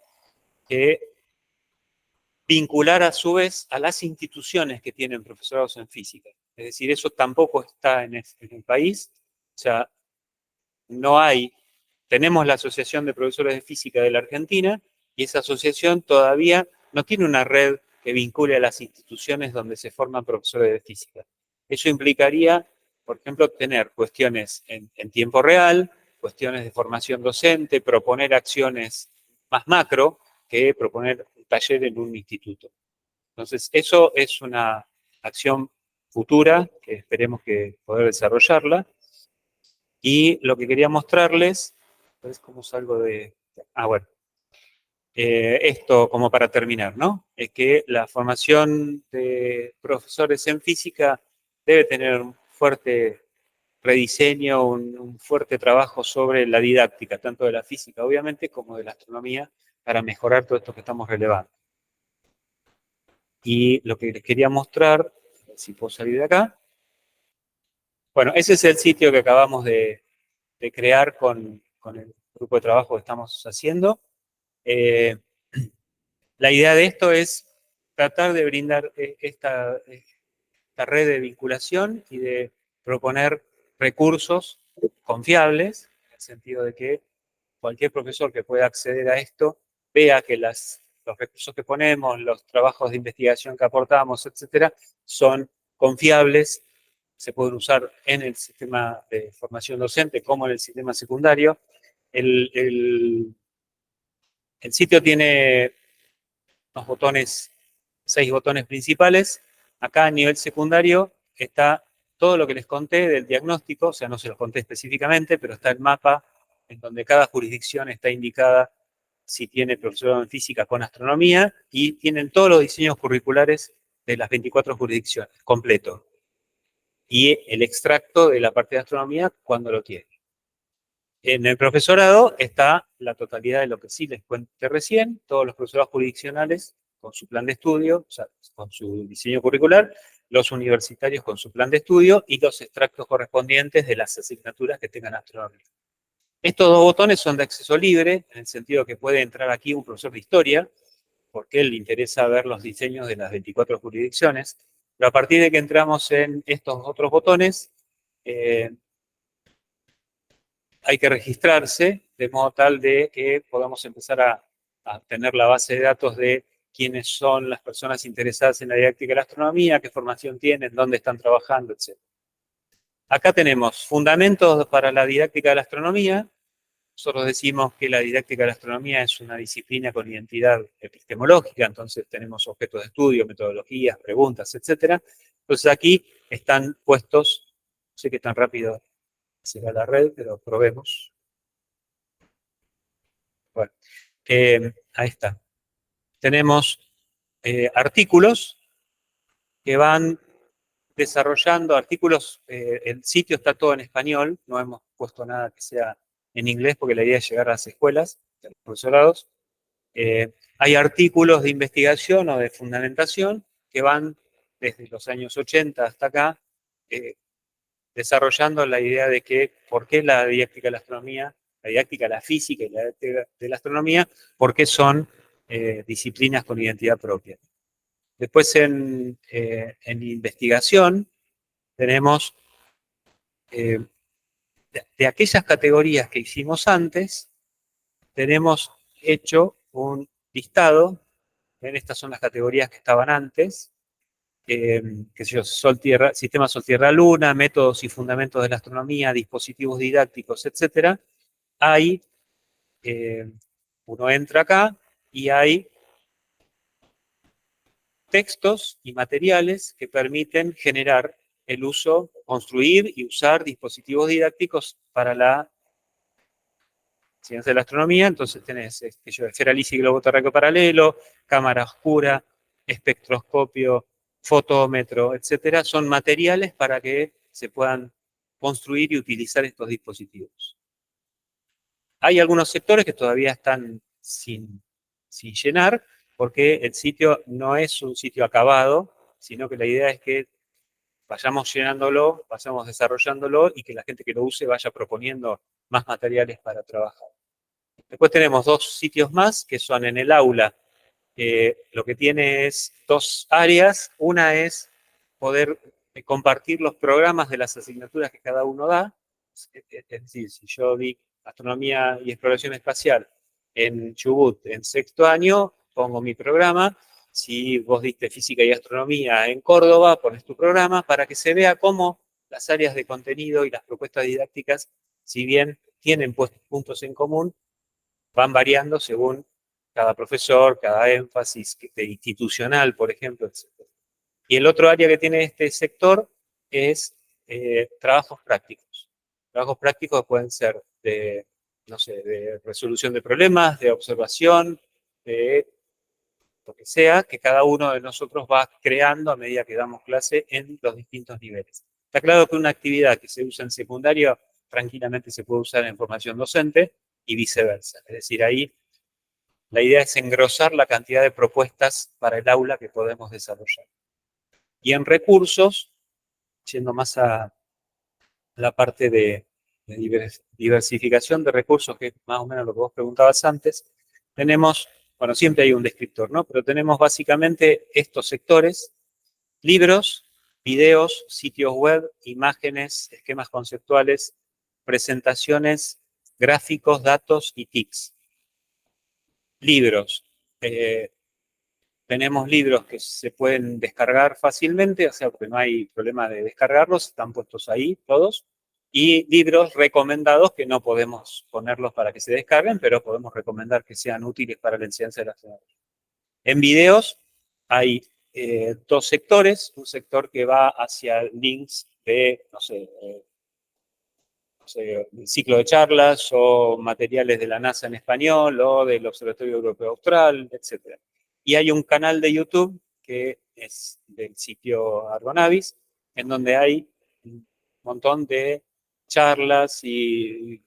que vincular a su vez a las instituciones que tienen profesorados en física. Es decir, eso tampoco está en el país. O sea, tenemos la Asociación de Profesores de Física de la Argentina y esa asociación todavía no tiene una red que vincule a las instituciones donde se forman profesores de física. Eso implicaría, por ejemplo, tener cuestiones en tiempo real, cuestiones de formación docente, proponer acciones más macro que proponer un taller en un instituto. Entonces, eso es una acción futura que esperemos que poder desarrollarla. Y lo que quería mostrarles, es cómo salgo de... bueno. Esto como para terminar, ¿no? Es que la formación de profesores en física debe tener un fuerte rediseño, un fuerte trabajo sobre la didáctica, tanto de la física, obviamente, como de la astronomía, para mejorar todo esto que estamos relevando. Y lo que les quería mostrar, si puedo salir de acá. Bueno, ese es el sitio que acabamos de crear con el grupo de trabajo que estamos haciendo. La idea de esto es tratar de brindar esta red de vinculación y de proponer recursos confiables, en el sentido de que cualquier profesor que pueda acceder a esto vea que los recursos que ponemos, los trabajos de investigación que aportamos, etcétera, son confiables, se pueden usar en el sistema de formación docente como en el sistema secundario. El sitio tiene unos botones, 6 botones principales. Acá a nivel secundario está todo lo que les conté del diagnóstico, o sea, no se los conté específicamente, pero está el mapa en donde cada jurisdicción está indicada si tiene profesorado en física con astronomía, y tienen todos los diseños curriculares de las 24 jurisdicciones, completo. Y el extracto de la parte de astronomía cuando lo tiene. En el profesorado está la totalidad de lo que sí les conté recién, todos los profesorados jurisdiccionales con su plan de estudio, o sea, con su diseño curricular, los universitarios con su plan de estudio y los extractos correspondientes de las asignaturas que tengan astronomía. Estos dos botones son de acceso libre, en el sentido que puede entrar aquí un profesor de historia, porque él le interesa ver los diseños de las 24 jurisdicciones, pero a partir de que entramos en estos otros botones, hay que registrarse de modo tal de que podamos empezar a tener la base de datos de quiénes son las personas interesadas en la didáctica de la astronomía, qué formación tienen, dónde están trabajando, etc. Acá tenemos fundamentos para la didáctica de la astronomía. Nosotros decimos que la didáctica de la astronomía es una disciplina con identidad epistemológica, entonces tenemos objetos de estudio, metodologías, preguntas, etc. Entonces aquí están puestos, no sé qué tan rápido será la red, pero probemos. Bueno, ahí está. Tenemos artículos que van desarrollando, artículos, el sitio está todo en español, no hemos puesto nada que sea en inglés porque la idea es llegar a las escuelas, a los profesorados. Hay artículos de investigación o de fundamentación que van desde los años 80 hasta acá, desarrollando la idea de que por qué la didáctica de la astronomía, la didáctica de la física y la didáctica de la astronomía, por qué son disciplinas con identidad propia. Después en investigación tenemos de aquellas categorías que hicimos antes, tenemos hecho un listado. ¿Ven? Estas son las categorías que estaban antes. Qué sé yo, Sol-Tierra, Sistema Sol-Tierra-Luna, métodos y fundamentos de la astronomía, dispositivos didácticos, etc. Hay, uno entra acá y hay textos y materiales que permiten generar el uso, construir y usar dispositivos didácticos para la ciencia de la astronomía. Entonces tenés esferalisis y globo terráqueo paralelo, cámara oscura, espectroscopio, fotómetro, etcétera. Son materiales para que se puedan construir y utilizar estos dispositivos. Hay algunos sectores que todavía están sin llenar, porque el sitio no es un sitio acabado, sino que la idea es que vayamos llenándolo, vayamos desarrollándolo y que la gente que lo use vaya proponiendo más materiales para trabajar. Después tenemos dos sitios más que son en el aula. Lo que tiene es dos áreas. Una es poder compartir los programas de las asignaturas que cada uno da. Es decir, si yo di astronomía y exploración espacial en Chubut en 6º año, pongo mi programa. Si vos diste física y astronomía en Córdoba, pones tu programa para que se vea cómo las áreas de contenido y las propuestas didácticas, si bien tienen puntos en común, van variando según cada profesor, cada énfasis institucional, por ejemplo, etc. Y el otro área que tiene este sector es trabajos prácticos. Trabajos prácticos pueden ser de, no sé, de resolución de problemas, de observación, de lo que sea, que cada uno de nosotros va creando a medida que damos clase en los distintos niveles. Está claro que una actividad que se usa en secundario tranquilamente se puede usar en formación docente y viceversa. Es decir, ahí la idea es engrosar la cantidad de propuestas para el aula que podemos desarrollar. Y en recursos, yendo más a la parte de diversificación de recursos, que es más o menos lo que vos preguntabas antes, tenemos, bueno, siempre hay un descriptor, ¿no? Pero tenemos básicamente estos sectores: libros, videos, sitios web, imágenes, esquemas conceptuales, presentaciones gráficos, datos y TICs. Libros. Tenemos libros que se pueden descargar fácilmente, o sea, porque no hay problema de descargarlos, están puestos ahí todos. Y libros recomendados que no podemos ponerlos para que se descarguen, pero podemos recomendar que sean útiles para la enseñanza de la astronomía. En videos hay dos sectores, un sector que va hacia links de, no sé, ciclo de charlas o materiales de la NASA en español o del Observatorio Europeo Austral, etc. Y hay un canal de YouTube que es del sitio Argonavis, en donde hay un montón de charlas y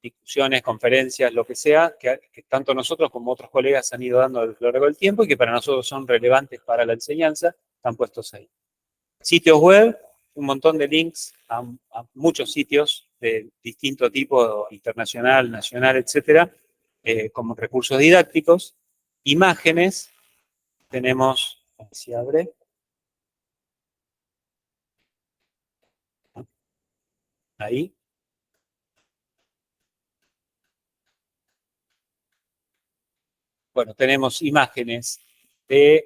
discusiones, conferencias, lo que sea, que tanto nosotros como otros colegas han ido dando a lo largo del tiempo y que para nosotros son relevantes para la enseñanza, están puestos ahí. Sitios web, un montón de links a muchos sitios de distinto tipo, internacional, nacional, etcétera, como recursos didácticos. Imágenes, tenemos, si abre, ahí. Bueno, tenemos imágenes de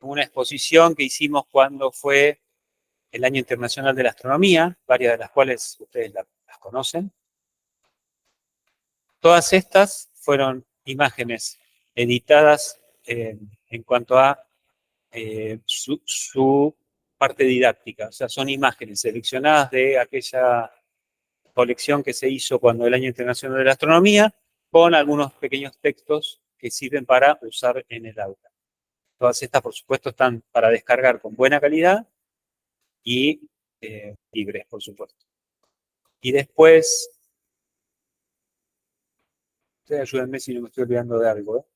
una exposición que hicimos cuando fue el Año Internacional de la Astronomía, varias de las cuales ustedes las conocen. Todas estas fueron imágenes editadas en cuanto a su parte didáctica. O sea, son imágenes seleccionadas de aquella colección que se hizo cuando el Año Internacional de la Astronomía, con algunos pequeños textos que sirven para usar en el aula. Todas estas, por supuesto, están para descargar con buena calidad y libres, por supuesto. Y después, ustedes ayúdenme si no me estoy olvidando de algo.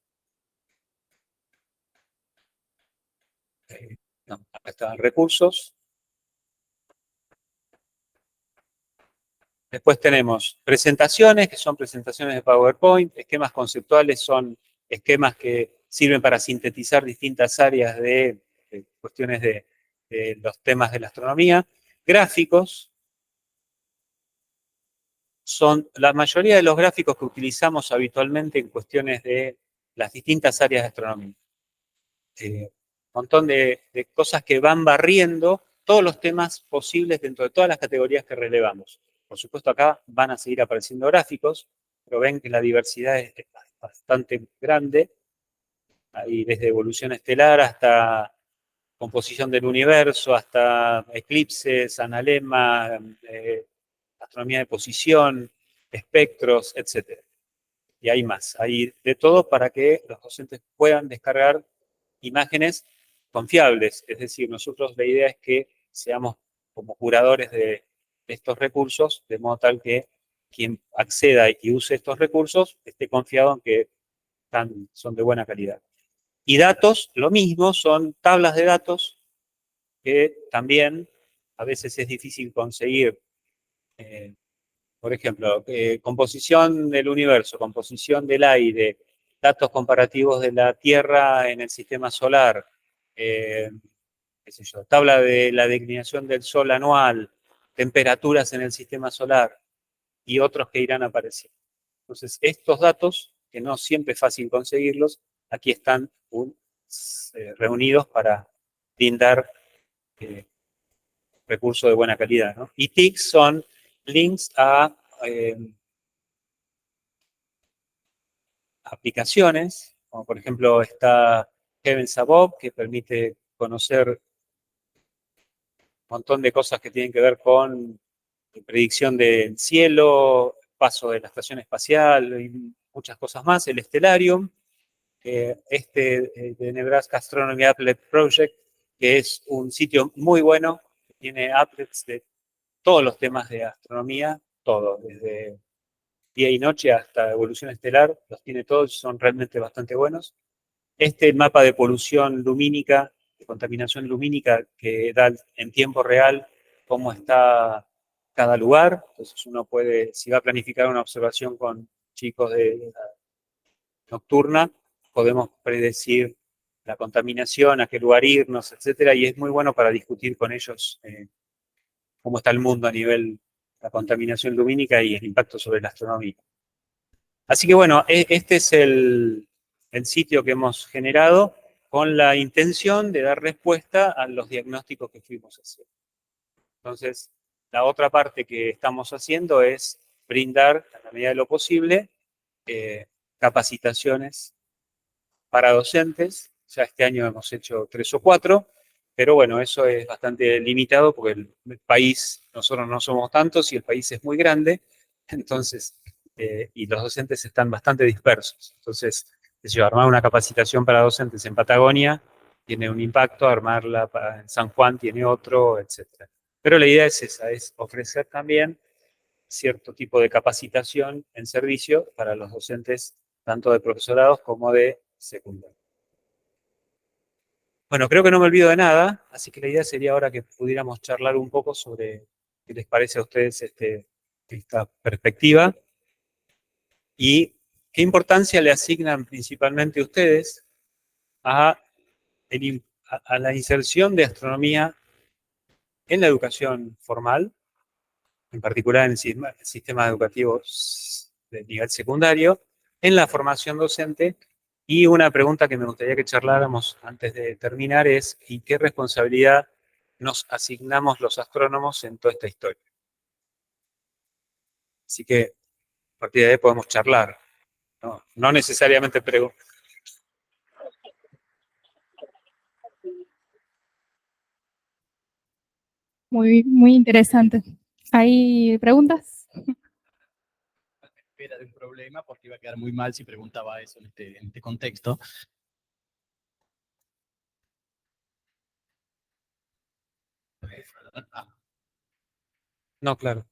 No, acá están recursos. Después tenemos presentaciones, que son presentaciones de PowerPoint. Esquemas conceptuales son esquemas que sirven para sintetizar distintas áreas de cuestiones de los temas de la astronomía. Gráficos son la mayoría de los gráficos que utilizamos habitualmente en cuestiones de las distintas áreas de astronomía. Un montón de cosas que van barriendo todos los temas posibles dentro de todas las categorías que relevamos. Por supuesto, acá van a seguir apareciendo gráficos, pero ven que la diversidad es bastante grande. Hay desde evolución estelar hasta composición del universo, hasta eclipses, analema, astronomía de posición, espectros, etc. Y hay más. Hay de todo para que los docentes puedan descargar imágenes confiables. Es decir, nosotros la idea es que seamos como curadores de estos recursos, de modo tal que quien acceda y use estos recursos esté confiado en que son de buena calidad. Y datos, lo mismo, son tablas de datos que también a veces es difícil conseguir. Por ejemplo, composición del universo, composición del aire, datos comparativos de la Tierra en el sistema solar, qué sé yo, tabla de la declinación del Sol anual, temperaturas en el sistema solar y otros que irán apareciendo. Entonces, estos datos, que no siempre es fácil conseguirlos, aquí están reunidos para brindar recursos de buena calidad, ¿no? Y TICs son links a aplicaciones, como por ejemplo está Heavens Above, que permite conocer un montón de cosas que tienen que ver con predicción del cielo, paso de la estación espacial y muchas cosas más. El Stellarium, de Nebraska Astronomy Applet Project, que es un sitio muy bueno, que tiene applets de todos los temas de astronomía, todo, desde día y noche hasta evolución estelar, los tiene todos, son realmente bastante buenos. Este mapa de polución lumínica, de contaminación lumínica, que da en tiempo real cómo está cada lugar. Entonces uno puede, si va a planificar una observación con chicos de nocturna, podemos predecir la contaminación, a qué lugar irnos, etcétera, y es muy bueno para discutir con ellos cómo está el mundo a nivel de la contaminación lumínica y el impacto sobre la astronomía. Así que bueno, este es el sitio que hemos generado con la intención de dar respuesta a los diagnósticos que fuimos haciendo. Entonces, la otra parte que estamos haciendo es brindar, a la medida de lo posible, capacitaciones para docentes. Ya este año hemos hecho 3 o 4, pero bueno, eso es bastante limitado porque el país, nosotros no somos tantos y el país es muy grande, entonces, y los docentes están bastante dispersos. Entonces, armar una capacitación para docentes en Patagonia tiene un impacto, armarla en San Juan tiene otro, etc. Pero la idea es esa, es ofrecer también cierto tipo de capacitación en servicio para los docentes, tanto de profesorados como de secundaria. Bueno, creo que no me olvido de nada, así que la idea sería ahora que pudiéramos charlar un poco sobre qué les parece a ustedes esta perspectiva y qué importancia le asignan principalmente ustedes a la inserción de astronomía en la educación formal, en particular en el sistema educativo de nivel secundario, en la formación docente. Y una pregunta que me gustaría que charláramos antes de terminar es: ¿y qué responsabilidad nos asignamos los astrónomos en toda esta historia? Así que a partir de ahí podemos charlar. No necesariamente preguntar. Muy, muy interesante. ¿Hay preguntas? Era de un problema porque iba a quedar muy mal si preguntaba eso en este contexto. No, claro.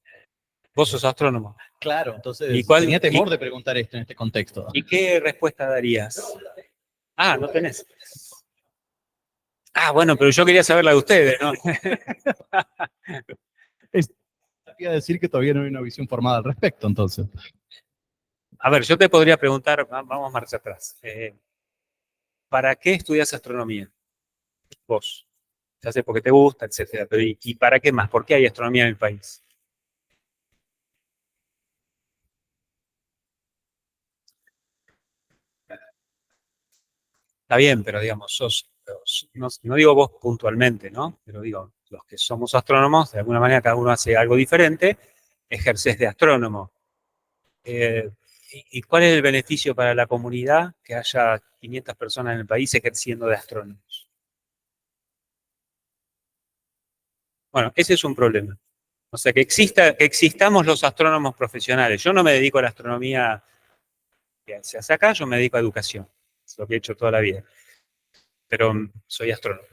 Vos sos astrónomo. Claro, entonces ¿Y cuál- tenía temor y- de preguntar esto en este contexto. ¿Y qué respuesta darías? Ah, no tenés. Ah, bueno, pero yo quería saber la de ustedes, ¿no? Quería decir que todavía no hay una visión formada al respecto, entonces. A ver, yo te podría preguntar, vamos marcha atrás. ¿Para qué estudias astronomía? Vos. Ya sé, porque te gusta, etcétera. Pero ¿y para qué más? ¿Por qué hay astronomía en el país? Está bien, pero digamos, no digo vos puntualmente, ¿no? Pero digo, los que somos astrónomos, de alguna manera cada uno hace algo diferente, ejerces de astrónomo. ¿Y cuál es el beneficio para la comunidad que haya 500 personas en el país ejerciendo de astrónomos? Bueno, ese es un problema. O sea, que existamos los astrónomos profesionales. Yo no me dedico a la astronomía que se hace acá, yo me dedico a educación. Es lo que he hecho toda la vida. Pero soy astrónomo.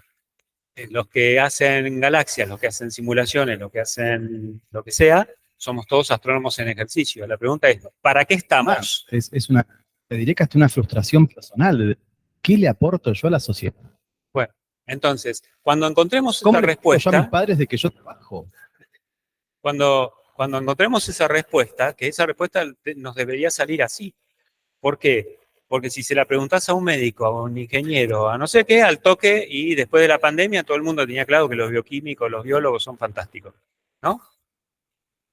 Los que hacen galaxias, los que hacen simulaciones, los que hacen lo que sea, somos todos astrónomos en ejercicio. La pregunta es, ¿para qué estamos? Te diré que hasta una frustración personal. ¿Qué le aporto yo a la sociedad? Bueno, entonces, cuando encontremos ¿Cómo esta le explico yo a mis respuesta, padres de que yo trabajo? cuando encontremos esa respuesta, que esa respuesta nos debería salir así. ¿Por qué? Porque si se la preguntás a un médico, a un ingeniero, a no sé qué, al toque, y después de la pandemia todo el mundo tenía claro que los bioquímicos, los biólogos son fantásticos, ¿no?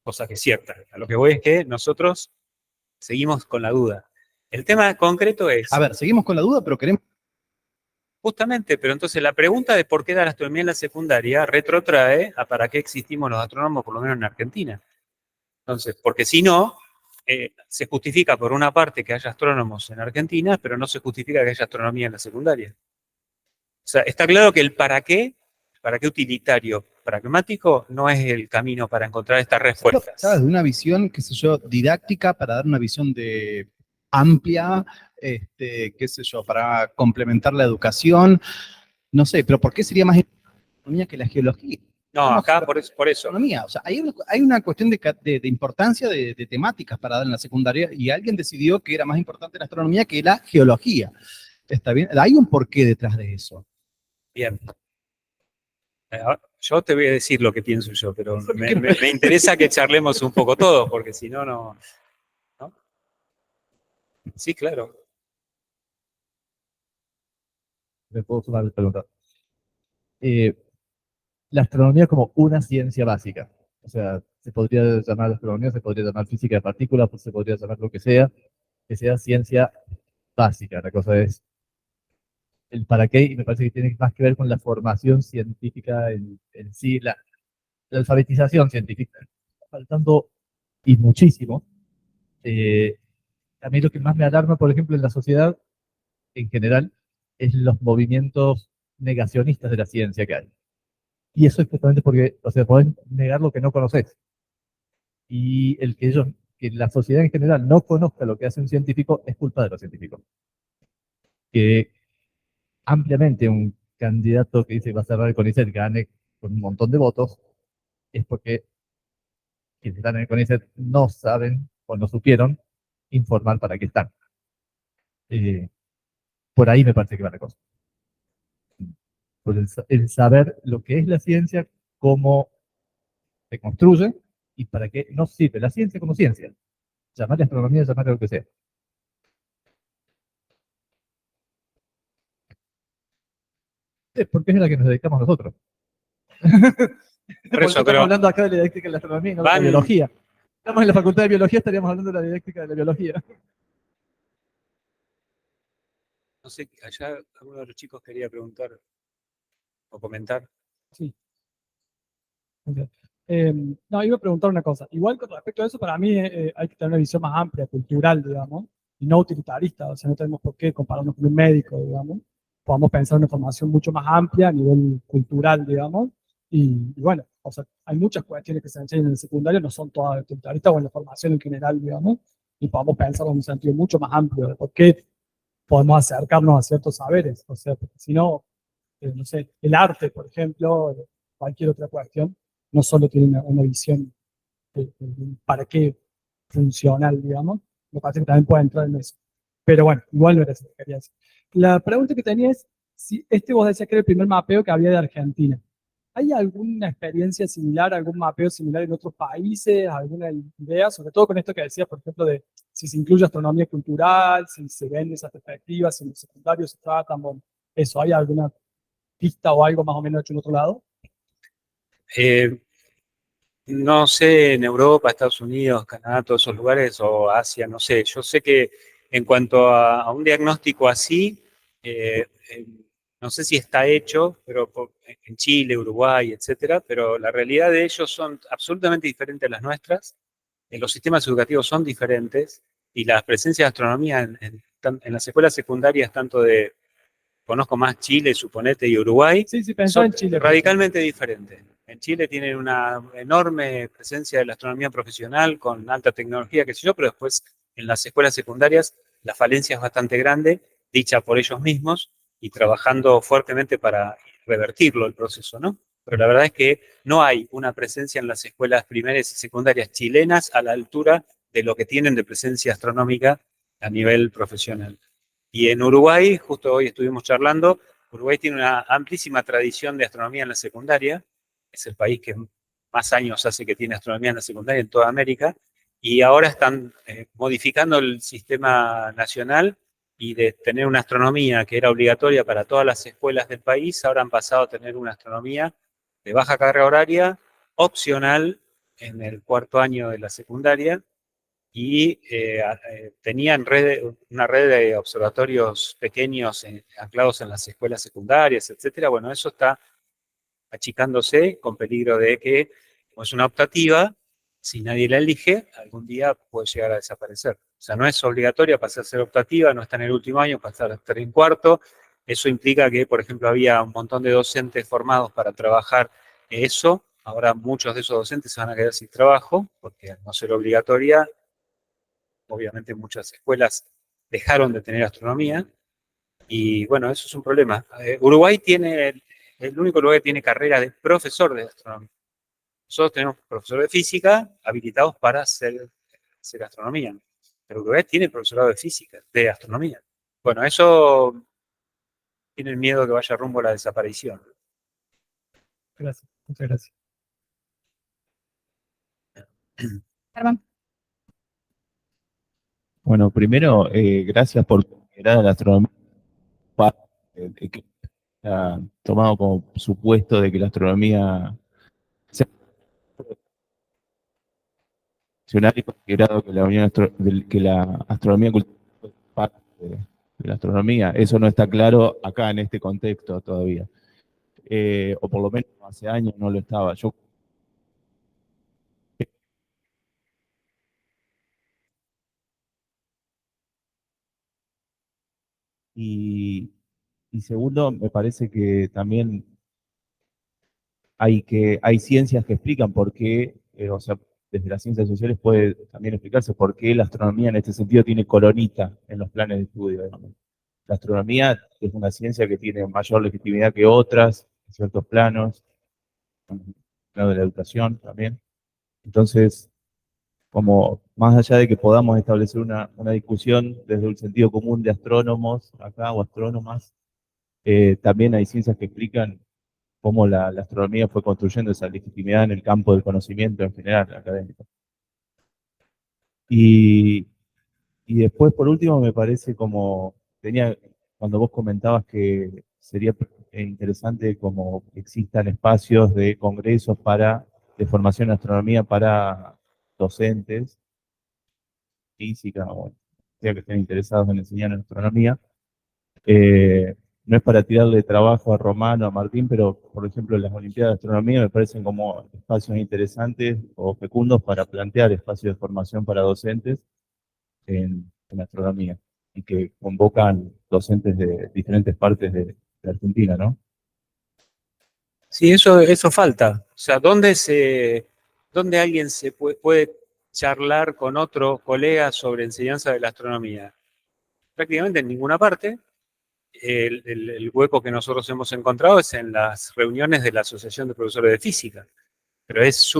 Cosa que es cierta. A lo que voy es que nosotros seguimos con la duda. El tema concreto es, A ver, seguimos con la duda, pero queremos... justamente, pero entonces la pregunta de por qué dar astronomía en la secundaria retrotrae a para qué existimos los astrónomos, por lo menos en Argentina. Entonces, porque si no, se justifica por una parte que haya astrónomos en Argentina, pero no se justifica que haya astronomía en la secundaria. O sea, está claro que el para qué utilitario, pragmático, no es el camino para encontrar estas respuestas. ¿Sabes? De una visión, qué sé yo, didáctica, para dar una visión amplia, qué sé yo, para complementar la educación. No sé, pero ¿por qué sería más astronomía que la geología? No, acá por eso. Astronomía. O sea, hay una cuestión de importancia de temáticas para dar en la secundaria y alguien decidió que era más importante la astronomía que la geología. ¿Está bien? Hay un porqué detrás de eso. Bien. Yo te voy a decir lo que pienso yo, pero me interesa que charlemos un poco todos, porque si no, no. Sí, claro. Me puedo sumar la pregunta. La astronomía como una ciencia básica. O sea, se podría llamar astronomía, se podría llamar física de partículas, pues se podría llamar lo que sea. que sea ciencia básica. La cosa es el para qué, y me parece que tiene más que ver con la formación científica en sí, la alfabetización científica. Está faltando y muchísimo. A mí lo que más me alarma, por ejemplo, en la sociedad en general, es los movimientos negacionistas de la ciencia que hay. Y eso es justamente porque, o sea, podés negar lo que no conoces. Y el que ellos, que la sociedad en general no conozca lo que hace un científico, es culpa de los científicos. Que ampliamente un candidato que dice que va a cerrar el CONICET gane con un montón de votos, es porque quienes están en el CONICET no saben o no supieron informar para qué están. Por ahí me parece que va la cosa. Por el saber lo que es la ciencia, cómo se construye y para qué nos sirve la ciencia como ciencia. Llamarle astronomía, llamarle lo que sea. Porque es a la que nos dedicamos nosotros. Por eso, Estamos pero hablando acá de la didáctica de la astronomía y no de la van, biología. Estamos en la facultad de biología, estaríamos hablando de la didáctica de la biología. no sé, allá alguno de los chicos quería preguntar o comentar. Sí. Ok. No, iba a preguntar una cosa. Igual con respecto a eso, para mí hay que tener una visión más amplia, cultural, digamos, y no utilitarista. O sea, no tenemos por qué compararnos con un médico, digamos. Podemos pensar en una formación mucho más amplia a nivel cultural, digamos. Y bueno, o sea, hay muchas cuestiones que se enseñan en el secundario, no son todas utilitaristas o en la formación en general, digamos. Y podemos pensar en un sentido mucho más amplio de por qué podemos acercarnos a ciertos saberes. O sea, porque si no, no sé, el arte, por ejemplo, cualquier otra cuestión, no solo tiene una visión de para qué funcional, digamos, me parece que también puede entrar en eso. Pero bueno, igual no era eso que quería decir. La pregunta que tenía es, si vos decías que era el primer mapeo que había de Argentina. ¿Hay alguna experiencia similar, algún mapeo similar en otros países? ¿Alguna idea? Sobre todo con esto que decías, por ejemplo, de si se incluye astronomía cultural, si se ven esas perspectivas, si en los secundarios se tratan, bueno, eso, ¿hay alguna pista o algo más o menos hecho en otro lado? No sé, en Europa, Estados Unidos, Canadá, todos esos lugares, o Asia, no sé. Yo sé que en cuanto a un diagnóstico así, eh, eh, no sé si está hecho, pero en Chile, Uruguay, etcétera, pero la realidad de ellos son absolutamente diferentes a las nuestras. Los sistemas educativos son diferentes y las presencias de astronomía en las escuelas secundarias, tanto de, conozco más Chile, suponete, y Uruguay, Sí, sí, pensaba son en Chile. radicalmente diferentes. En Chile tienen una enorme presencia de la astronomía profesional con alta tecnología, qué sé yo, pero después en las escuelas secundarias la falencia es bastante grande, dicha por ellos mismos y trabajando fuertemente para revertirlo el proceso, ¿no? Pero la verdad es que no hay una presencia en las escuelas primarias y secundarias chilenas a la altura de lo que tienen de presencia astronómica a nivel profesional. Y en Uruguay, justo hoy estuvimos charlando, Uruguay tiene una amplísima tradición de astronomía en la secundaria, es el país que más años hace que tiene astronomía en la secundaria en toda América, y ahora están modificando el sistema nacional y de tener una astronomía que era obligatoria para todas las escuelas del país, ahora han pasado a tener una astronomía de baja carga horaria, opcional en el cuarto año de la secundaria, y tenían una red de observatorios pequeños anclados en las escuelas secundarias, etcétera. Bueno, eso está achicándose con peligro de que, como es una optativa, si nadie la elige, algún día puede llegar a desaparecer. O sea, no es obligatoria pasar a ser optativa, no está en el último año, pasar a estar en cuarto. Eso implica que, por ejemplo, había un montón de docentes formados para trabajar eso. Ahora muchos de esos docentes se van a quedar sin trabajo, porque al no ser obligatoria, obviamente muchas escuelas dejaron de tener astronomía y bueno, eso es un problema. Uruguay tiene, el único lugar que tiene carrera de profesor de astronomía. Nosotros tenemos profesores de física habilitados para hacer astronomía, pero Uruguay tiene profesorado de física, de astronomía. Bueno, eso tiene miedo de que vaya rumbo a la desaparición. Gracias, muchas gracias. Germán. Bueno, primero, gracias por considerar a la astronomía que ha tomado como supuesto de que la astronomía sea profesional y considerado que la astronomía cultural de la astronomía. Eso no está claro acá en este contexto todavía. O por lo menos hace años no lo estaba. Y, y segundo, me parece que también hay ciencias que explican por qué, o sea, desde las ciencias sociales puede también explicarse por qué la astronomía en este sentido tiene coronita en los planes de estudio. La astronomía es una ciencia que tiene mayor legitimidad que otras, en ciertos planos, en el plano de la educación también. Entonces, como más allá de que podamos establecer una discusión desde el sentido común de astrónomos acá o astrónomas, también hay ciencias que explican cómo la astronomía fue construyendo esa legitimidad en el campo del conocimiento en general académico. Y, y después, por último, me parece cuando vos comentabas que sería interesante como que existan espacios de congresos de formación en astronomía para docentes, física o sea que estén interesados en enseñar en astronomía. No es para tirarle trabajo a Romano, a Martín, pero por ejemplo las Olimpiadas de Astronomía me parecen como espacios interesantes o fecundos para plantear espacios de formación para docentes en astronomía y que convocan docentes de diferentes partes de Argentina, ¿no? Sí, eso falta. O sea, ¿dónde alguien se puede charlar con otro colega sobre enseñanza de la astronomía? Prácticamente en ninguna parte. El hueco que nosotros hemos encontrado es en las reuniones de la Asociación de Profesores de Física, pero es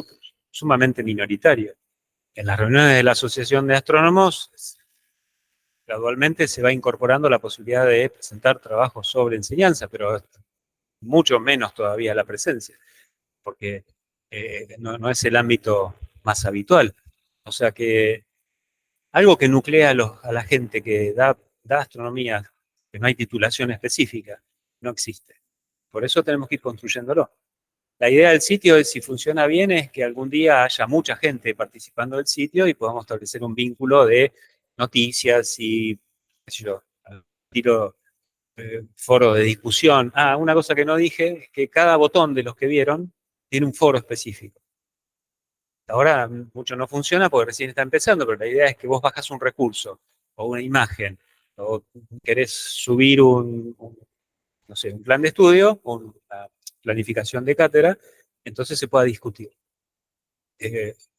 sumamente minoritario. En las reuniones de la Asociación de Astrónomos, gradualmente se va incorporando la posibilidad de presentar trabajos sobre enseñanza, pero mucho menos todavía la presencia, porque no es el ámbito más habitual. O sea que algo que nuclea a la gente que da astronomía, que no hay titulación específica, no existe. Por eso tenemos que ir construyéndolo. La idea del sitio, si funciona bien, es que algún día haya mucha gente participando del sitio y podamos establecer un vínculo de noticias y, qué sé yo, tiro foro de discusión. Una cosa que no dije es que cada botón de los que vieron tiene un foro específico. Ahora mucho no funciona porque recién está empezando, pero la idea es que vos bajas un recurso o una imagen o querés subir no sé, un plan de estudio, una planificación de cátedra, entonces se pueda discutir.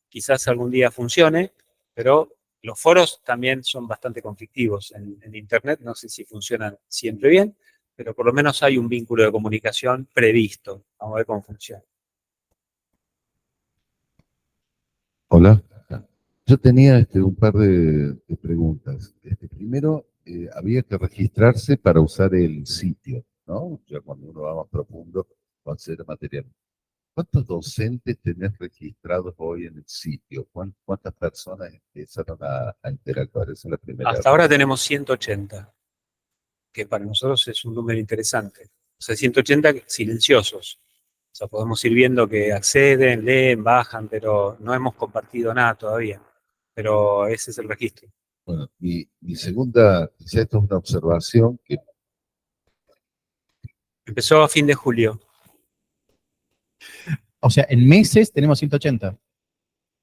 Quizás algún día funcione, pero los foros también son bastante conflictivos en Internet. No sé si funcionan siempre bien, pero por lo menos hay un vínculo de comunicación previsto. Vamos a ver cómo funciona. Hola. Yo tenía un par de preguntas. Primero, había que registrarse para usar el sitio, ¿no? Ya cuando uno va más profundo, va a ser material. ¿Cuántos docentes tenés registrados hoy en el sitio? ¿Cuántas personas empezaron a interactuar? Esa es la primera. Hasta ahora tenemos 180, que para nosotros es un número interesante. O sea, 180 silenciosos. O sea, podemos ir viendo que acceden, leen, bajan, pero no hemos compartido nada todavía. Pero ese es el registro. Bueno, mi segunda, quizá esto es una observación que Empezó a fin de julio. O sea, en meses tenemos 180.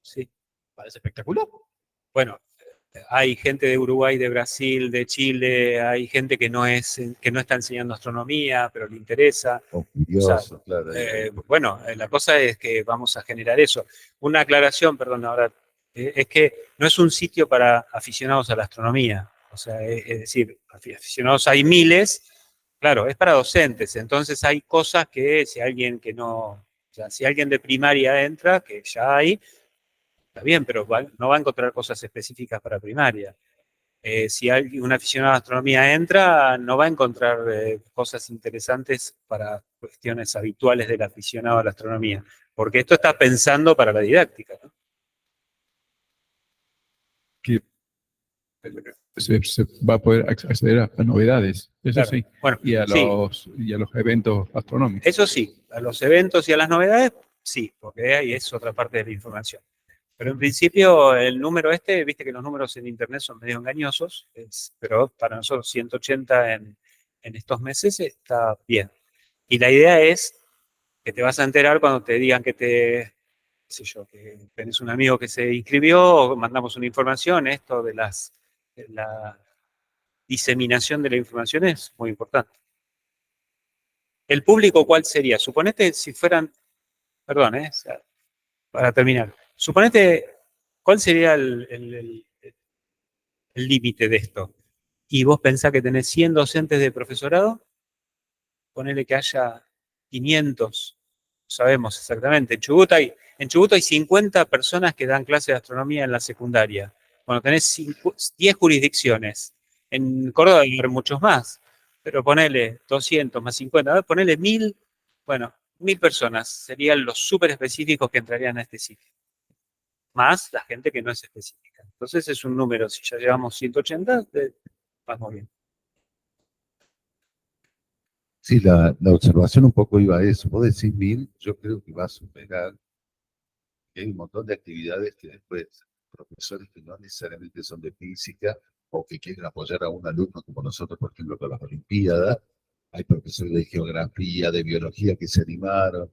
Sí. Parece espectacular. Bueno, hay gente de Uruguay, de Brasil, de Chile, hay gente que no está enseñando astronomía, pero le interesa. o curioso, O sea, claro. bueno, la cosa es que vamos a generar eso. Una aclaración, perdón, ahora, es que no es un sitio para aficionados a la astronomía. O sea, es decir, aficionados hay miles, claro, es para docentes. Entonces hay cosas que si alguien que no, o sea, si alguien de primaria entra, que ya hay, está bien, pero no va a encontrar cosas específicas para primaria. Si un aficionado a astronomía entra, no va a encontrar cosas interesantes para cuestiones habituales del aficionado a la astronomía, porque esto está pensando para la didáctica, ¿no? Que se va a poder acceder a novedades, eso Claro. sí, Bueno, y a sí, los eventos astronómicos. eso sí, a los eventos y a las novedades, sí, porque ahí es otra parte de la información. Pero en principio el número viste que los números en internet son medio engañosos, pero para nosotros 180 en estos meses está bien. Y la idea es que te vas a enterar cuando te digan qué sé yo, que tenés un amigo que se inscribió, o mandamos una información, esto de la diseminación de la información es muy importante. ¿El público cuál sería? Suponete si fueran, perdón, para terminar, suponete cuál sería el límite de esto. Y vos pensás que tenés 100 docentes de profesorado, ponele que haya 500, sabemos exactamente. En Chubut hay 50 personas que dan clases de astronomía en la secundaria. Bueno, tenés 10 jurisdicciones. En Córdoba hay muchos más, pero ponele 200 más 50, a ver, ponele 1000, bueno, 1000 personas serían los súper específicos que entrarían a este sitio. Más la gente que no es específica. Entonces es un número, si ya llevamos 180, vamos bien. Sí, la observación un poco iba a eso. Vos decís 1000, yo creo que va a superar, que hay un montón de actividades que después profesores que no necesariamente son de física o que quieren apoyar a un alumno como nosotros, por ejemplo, con las Olimpiadas. Hay profesores de geografía, de biología que se animaron,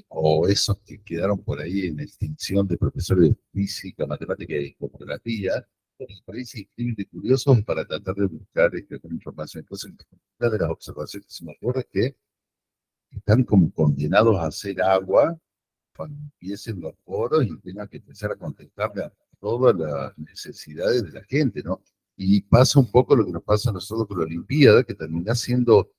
o esos que quedaron por ahí en extinción de profesores de física, matemática y topografía. Me parece increíble curioso para tratar de buscar información. Entonces, una de las observaciones que se me ocurre es que están como condenados a hacer agua cuando empiecen los foros y tengan que empezar a contestarle a todas las necesidades de la gente, ¿no? Y pasa un poco lo que nos pasa a nosotros con la Olimpiada, que termina siendo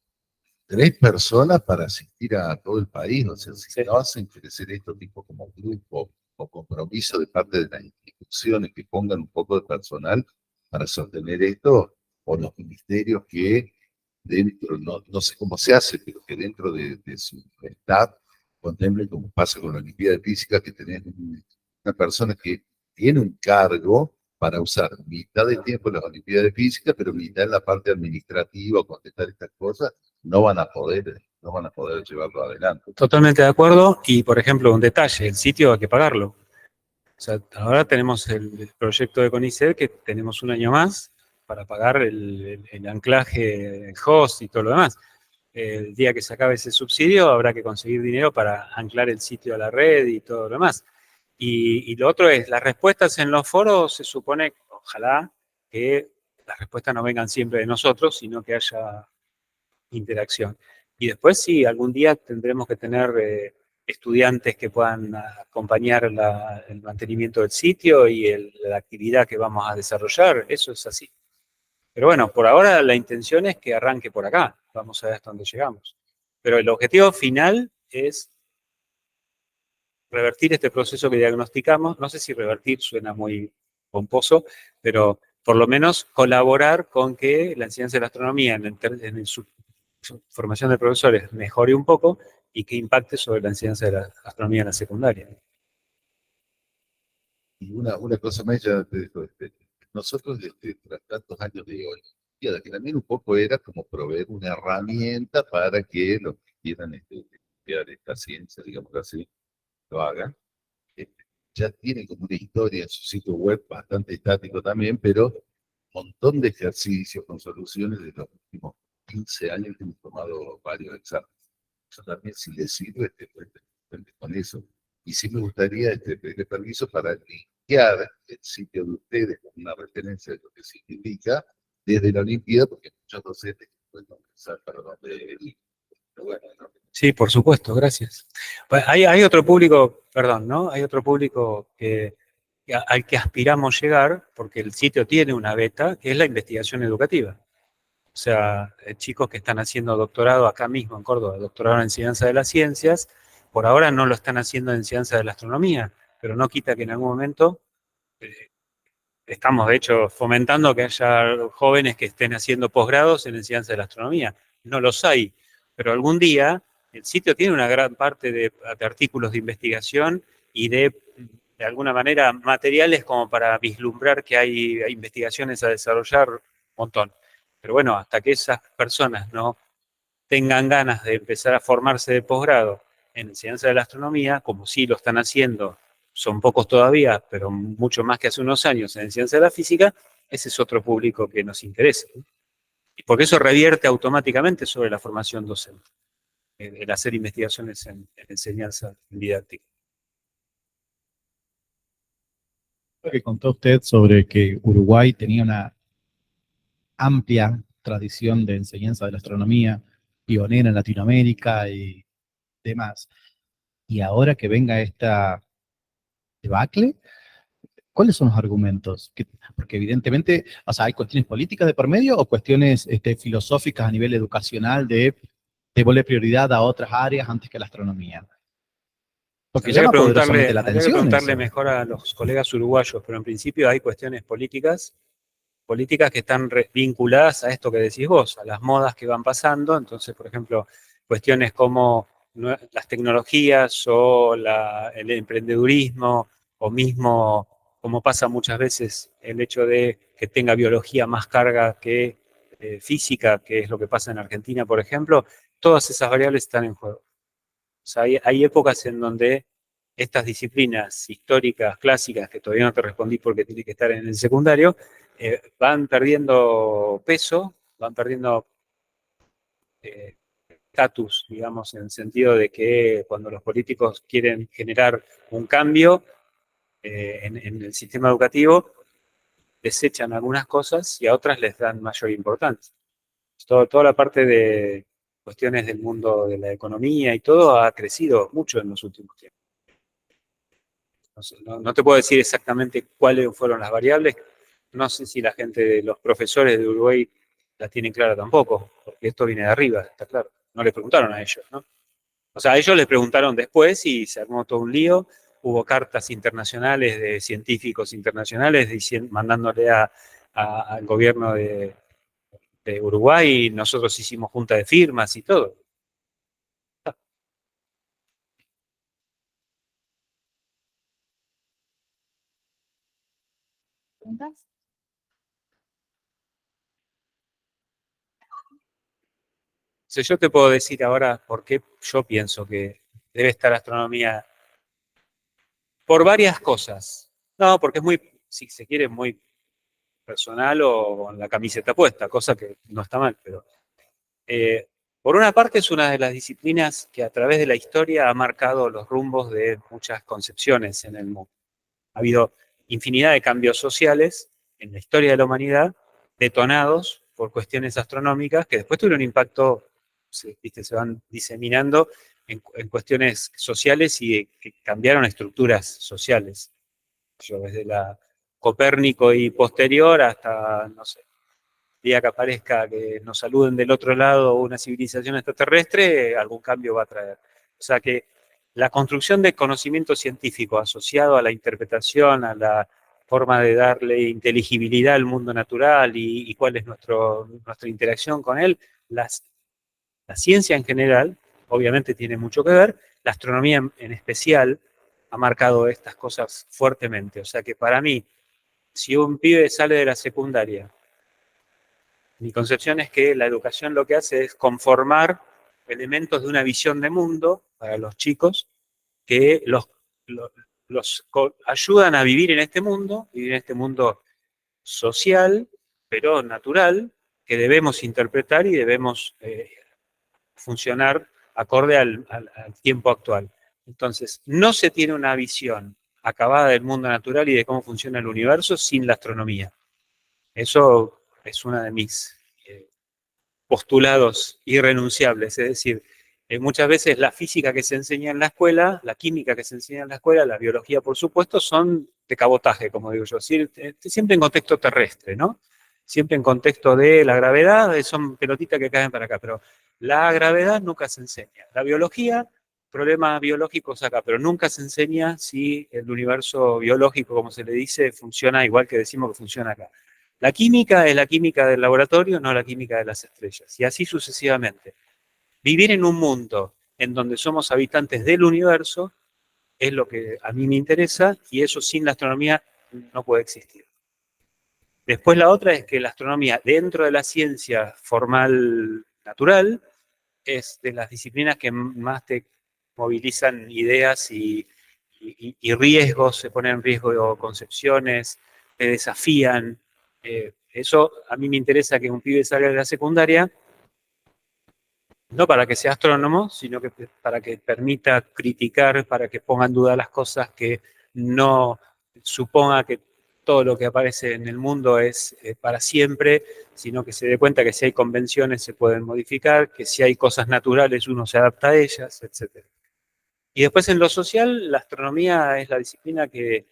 3 personas para asistir a todo el país. O sea, si no hacen crecer esto tipo como grupo o compromiso de parte de las instituciones que pongan un poco de personal para sostener esto, o los ministerios que dentro, no sé cómo se hace, pero que dentro de su staff contemplen, como pasa con la Olimpiada de Física, que tenés una persona que tiene un cargo para usar mitad del tiempo en las Olimpiadas de Física, pero mitad en la parte administrativa, contestar estas cosas, no van a poder llevarlo adelante. Totalmente de acuerdo. Y, por ejemplo, un detalle, el sitio hay que pagarlo. O sea, ahora tenemos el proyecto de CONICET, que tenemos un año más para pagar el anclaje, el host y todo lo demás. El día que se acabe ese subsidio habrá que conseguir dinero para anclar el sitio a la red y todo lo demás. Y lo otro es, las respuestas en los foros se supone, ojalá, que las respuestas no vengan siempre de nosotros, sino que haya interacción. Y después sí, algún día tendremos que tener estudiantes que puedan acompañar el mantenimiento del sitio y la actividad que vamos a desarrollar, eso es así. Pero bueno, por ahora la intención es que arranque por acá, vamos a ver hasta dónde llegamos. Pero el objetivo final es revertir este proceso que diagnosticamos, no sé si revertir suena muy pomposo, pero por lo menos colaborar con que la enseñanza de la astronomía en su formación de profesores mejore un poco y que impacte sobre la enseñanza de la astronomía en la secundaria. Y una cosa más, ya te dejo, nosotros tras tantos años de Olimpiada, que también un poco era como proveer una herramienta para que los que quieran estudiar esta ciencia, digamos así, lo hagan. Ya tienen como una historia en su sitio web bastante estático también, pero un montón de ejercicios con soluciones de los últimos 15 años que hemos tomado varios exámenes. Eso también, si les sirve, con eso. Y sí me gustaría pedirle permiso para linkear el sitio de ustedes con una referencia de lo que significa desde la Olimpiada, porque muchos docentes pueden pensar para dónde ir. Pero bueno, no. Sí, por supuesto, gracias. Hay otro público, perdón, ¿no? Hay otro público al que aspiramos llegar, porque el sitio tiene una beta, que es la investigación educativa. O sea, chicos que están haciendo doctorado acá mismo en Córdoba, doctorado en enseñanza de las ciencias, por ahora no lo están haciendo en enseñanza de la astronomía, pero no quita que en algún momento estamos, de hecho, fomentando que haya jóvenes que estén haciendo posgrados en enseñanza de la astronomía. No los hay, pero algún día el sitio tiene una gran parte de artículos de investigación y de alguna manera, materiales como para vislumbrar que hay investigaciones a desarrollar un montón. Pero bueno, hasta que esas personas no tengan ganas de empezar a formarse de posgrado en enseñanza de la astronomía, como sí lo están haciendo son pocos todavía, pero mucho más que hace unos años en ciencia de la física, ese es otro público que nos interesa, ¿no? Y porque eso revierte automáticamente sobre la formación docente, el hacer investigaciones en enseñanza didáctica. Lo que contó usted sobre que Uruguay tenía una amplia tradición de enseñanza de la astronomía, pionera en Latinoamérica y demás. Y ahora que venga esta debacle, ¿cuáles son los argumentos? Porque evidentemente, o sea, ¿hay cuestiones políticas de por medio o cuestiones filosóficas a nivel educacional de devolver prioridad a otras áreas antes que a la astronomía? Porque Habría llama que poderosamente la habría que atención preguntarle eso. mejor a los colegas uruguayos, pero en principio hay cuestiones políticas que están vinculadas a esto que decís vos, a las modas que van pasando. Entonces, por ejemplo, cuestiones como las tecnologías o el emprendedurismo, o mismo, como pasa muchas veces, el hecho de que tenga biología más carga que física, que es lo que pasa en Argentina, por ejemplo, todas esas variables están en juego. O sea, hay épocas en donde estas disciplinas históricas, clásicas, que todavía no te respondí porque tiene que estar en el secundario, van perdiendo peso, van perdiendo estatus, digamos, en el sentido de que cuando los políticos quieren generar un cambio en el sistema educativo, desechan algunas cosas y a otras les dan mayor importancia. Toda la parte de cuestiones del mundo de la economía y todo ha crecido mucho en los últimos tiempos. No te puedo decir exactamente cuáles fueron las variables. No sé si la gente de los profesores de Uruguay la tienen clara tampoco, porque esto viene de arriba, está claro. No les preguntaron a ellos, ¿no? O sea, a ellos les preguntaron después y se armó todo un lío. Hubo cartas internacionales de científicos internacionales mandándole al gobierno de Uruguay, y nosotros hicimos junta de firmas y todo. ¿Preguntas? Entonces, yo te puedo decir ahora por qué yo pienso que debe estar astronomía, por varias cosas. No, porque es muy, si se quiere, muy personal o con la camiseta puesta, cosa que no está mal, pero por una parte es una de las disciplinas que a través de la historia ha marcado los rumbos de muchas concepciones en el mundo. Ha habido infinidad de cambios sociales en la historia de la humanidad, detonados por cuestiones astronómicas que después tuvieron impacto, se van diseminando en cuestiones sociales y que cambiaron estructuras sociales. Desde la Copérnico y posterior hasta, no sé, el día que aparezca, que nos saluden del otro lado una civilización extraterrestre, algún cambio va a traer. O sea que la construcción de conocimiento científico asociado a la interpretación, a la forma de darle inteligibilidad al mundo natural y cuál es nuestra interacción con él, la ciencia en general, obviamente tiene mucho que ver, la astronomía en especial ha marcado estas cosas fuertemente. O sea que para mí, si un pibe sale de la secundaria, mi concepción es que la educación lo que hace es conformar elementos de una visión de mundo para los chicos que los ayudan a vivir en este mundo social, pero natural, que debemos interpretar y debemos funcionar acorde al tiempo actual. Entonces, no se tiene una visión acabada del mundo natural y de cómo funciona el universo sin la astronomía. Eso es uno de mis postulados irrenunciables, es decir, muchas veces la física que se enseña en la escuela, la química que se enseña en la escuela, la biología, por supuesto, son de cabotaje, como digo yo, siempre en contexto terrestre, ¿no? Siempre en contexto de la gravedad, son pelotitas que caen para acá, pero la gravedad nunca se enseña. La biología, problemas biológicos acá, pero nunca se enseña si el universo biológico, como se le dice, funciona igual que decimos que funciona acá. La química es la química del laboratorio, no la química de las estrellas, y así sucesivamente. Vivir en un mundo en donde somos habitantes del universo es lo que a mí me interesa, y eso sin la astronomía no puede existir. Después la otra es que la astronomía, dentro de la ciencia formal natural, es de las disciplinas que más te movilizan ideas y y riesgos, se ponen en riesgo concepciones, te desafían. Eso a mí me interesa que un pibe salga de la secundaria, no para que sea astrónomo, sino que para que permita criticar, para que ponga en duda las cosas, que no suponga que todo lo que aparece en el mundo es para siempre, sino que se dé cuenta que si hay convenciones se pueden modificar, que si hay cosas naturales uno se adapta a ellas, etc. Y después en lo social, la astronomía es la disciplina que,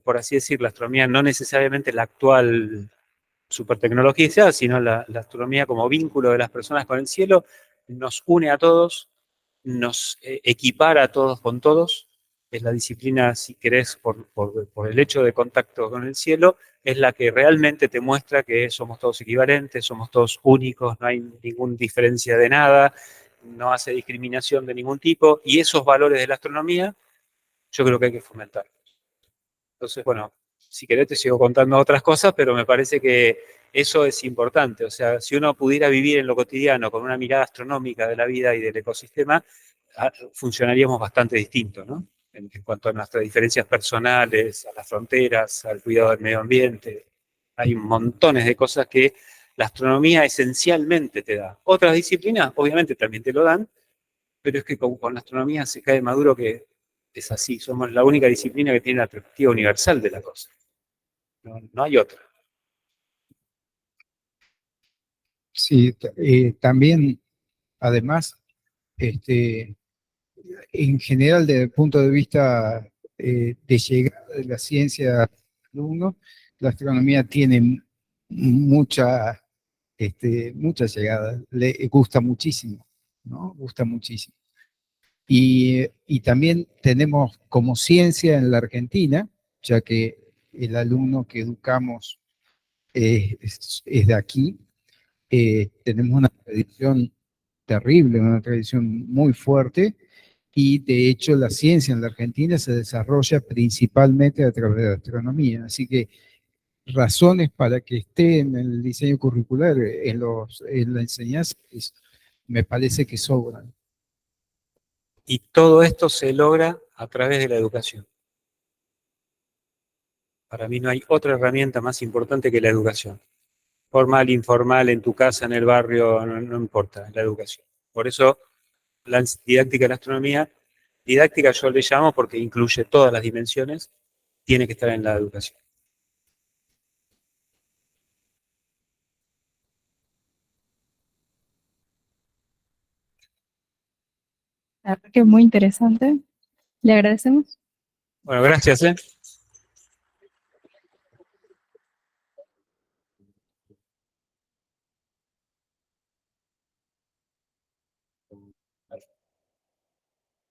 por así decir, la astronomía no necesariamente la actual supertecnología, sino la astronomía como vínculo de las personas con el cielo, nos une a todos, nos equipara a todos con todos. Es la disciplina, si querés, por el hecho de contacto con el cielo, es la que realmente te muestra que somos todos equivalentes, somos todos únicos, no hay ninguna diferencia de nada, no hace discriminación de ningún tipo, y esos valores de la astronomía yo creo que hay que fomentar. Entonces, bueno, si querés te sigo contando otras cosas, pero me parece que eso es importante. O sea, si uno pudiera vivir en lo cotidiano con una mirada astronómica de la vida y del ecosistema, funcionaríamos bastante distinto, ¿no? En cuanto a nuestras diferencias personales, a las fronteras, al cuidado del medio ambiente. Hay montones de cosas que la astronomía esencialmente te da. Otras disciplinas, obviamente, también te lo dan, pero es que con la astronomía se cae maduro que es así. Somos la única disciplina que tiene la perspectiva universal de la cosa. No hay otra. Sí, también, además, este, en general, desde el punto de vista de llegada de la ciencia al alumno, la astronomía tiene mucha, mucha llegada, le gusta muchísimo, ¿no? Gusta muchísimo. Y también tenemos como ciencia en la Argentina, ya que el alumno que educamos es de aquí, tenemos una tradición terrible, una tradición muy fuerte, y de hecho la ciencia en la Argentina se desarrolla principalmente a través de la astronomía, así que razones para que esté en el diseño curricular, en la enseñanza, me parece que sobran. Y todo esto se logra a través de la educación. Para mí no hay otra herramienta más importante que la educación. Formal, informal, en tu casa, en el barrio, no importa, la educación. Por eso la didáctica de la astronomía, didáctica yo le llamo porque incluye todas las dimensiones, tiene que estar en la educación. La verdad que es muy interesante. Le agradecemos. Bueno, gracias.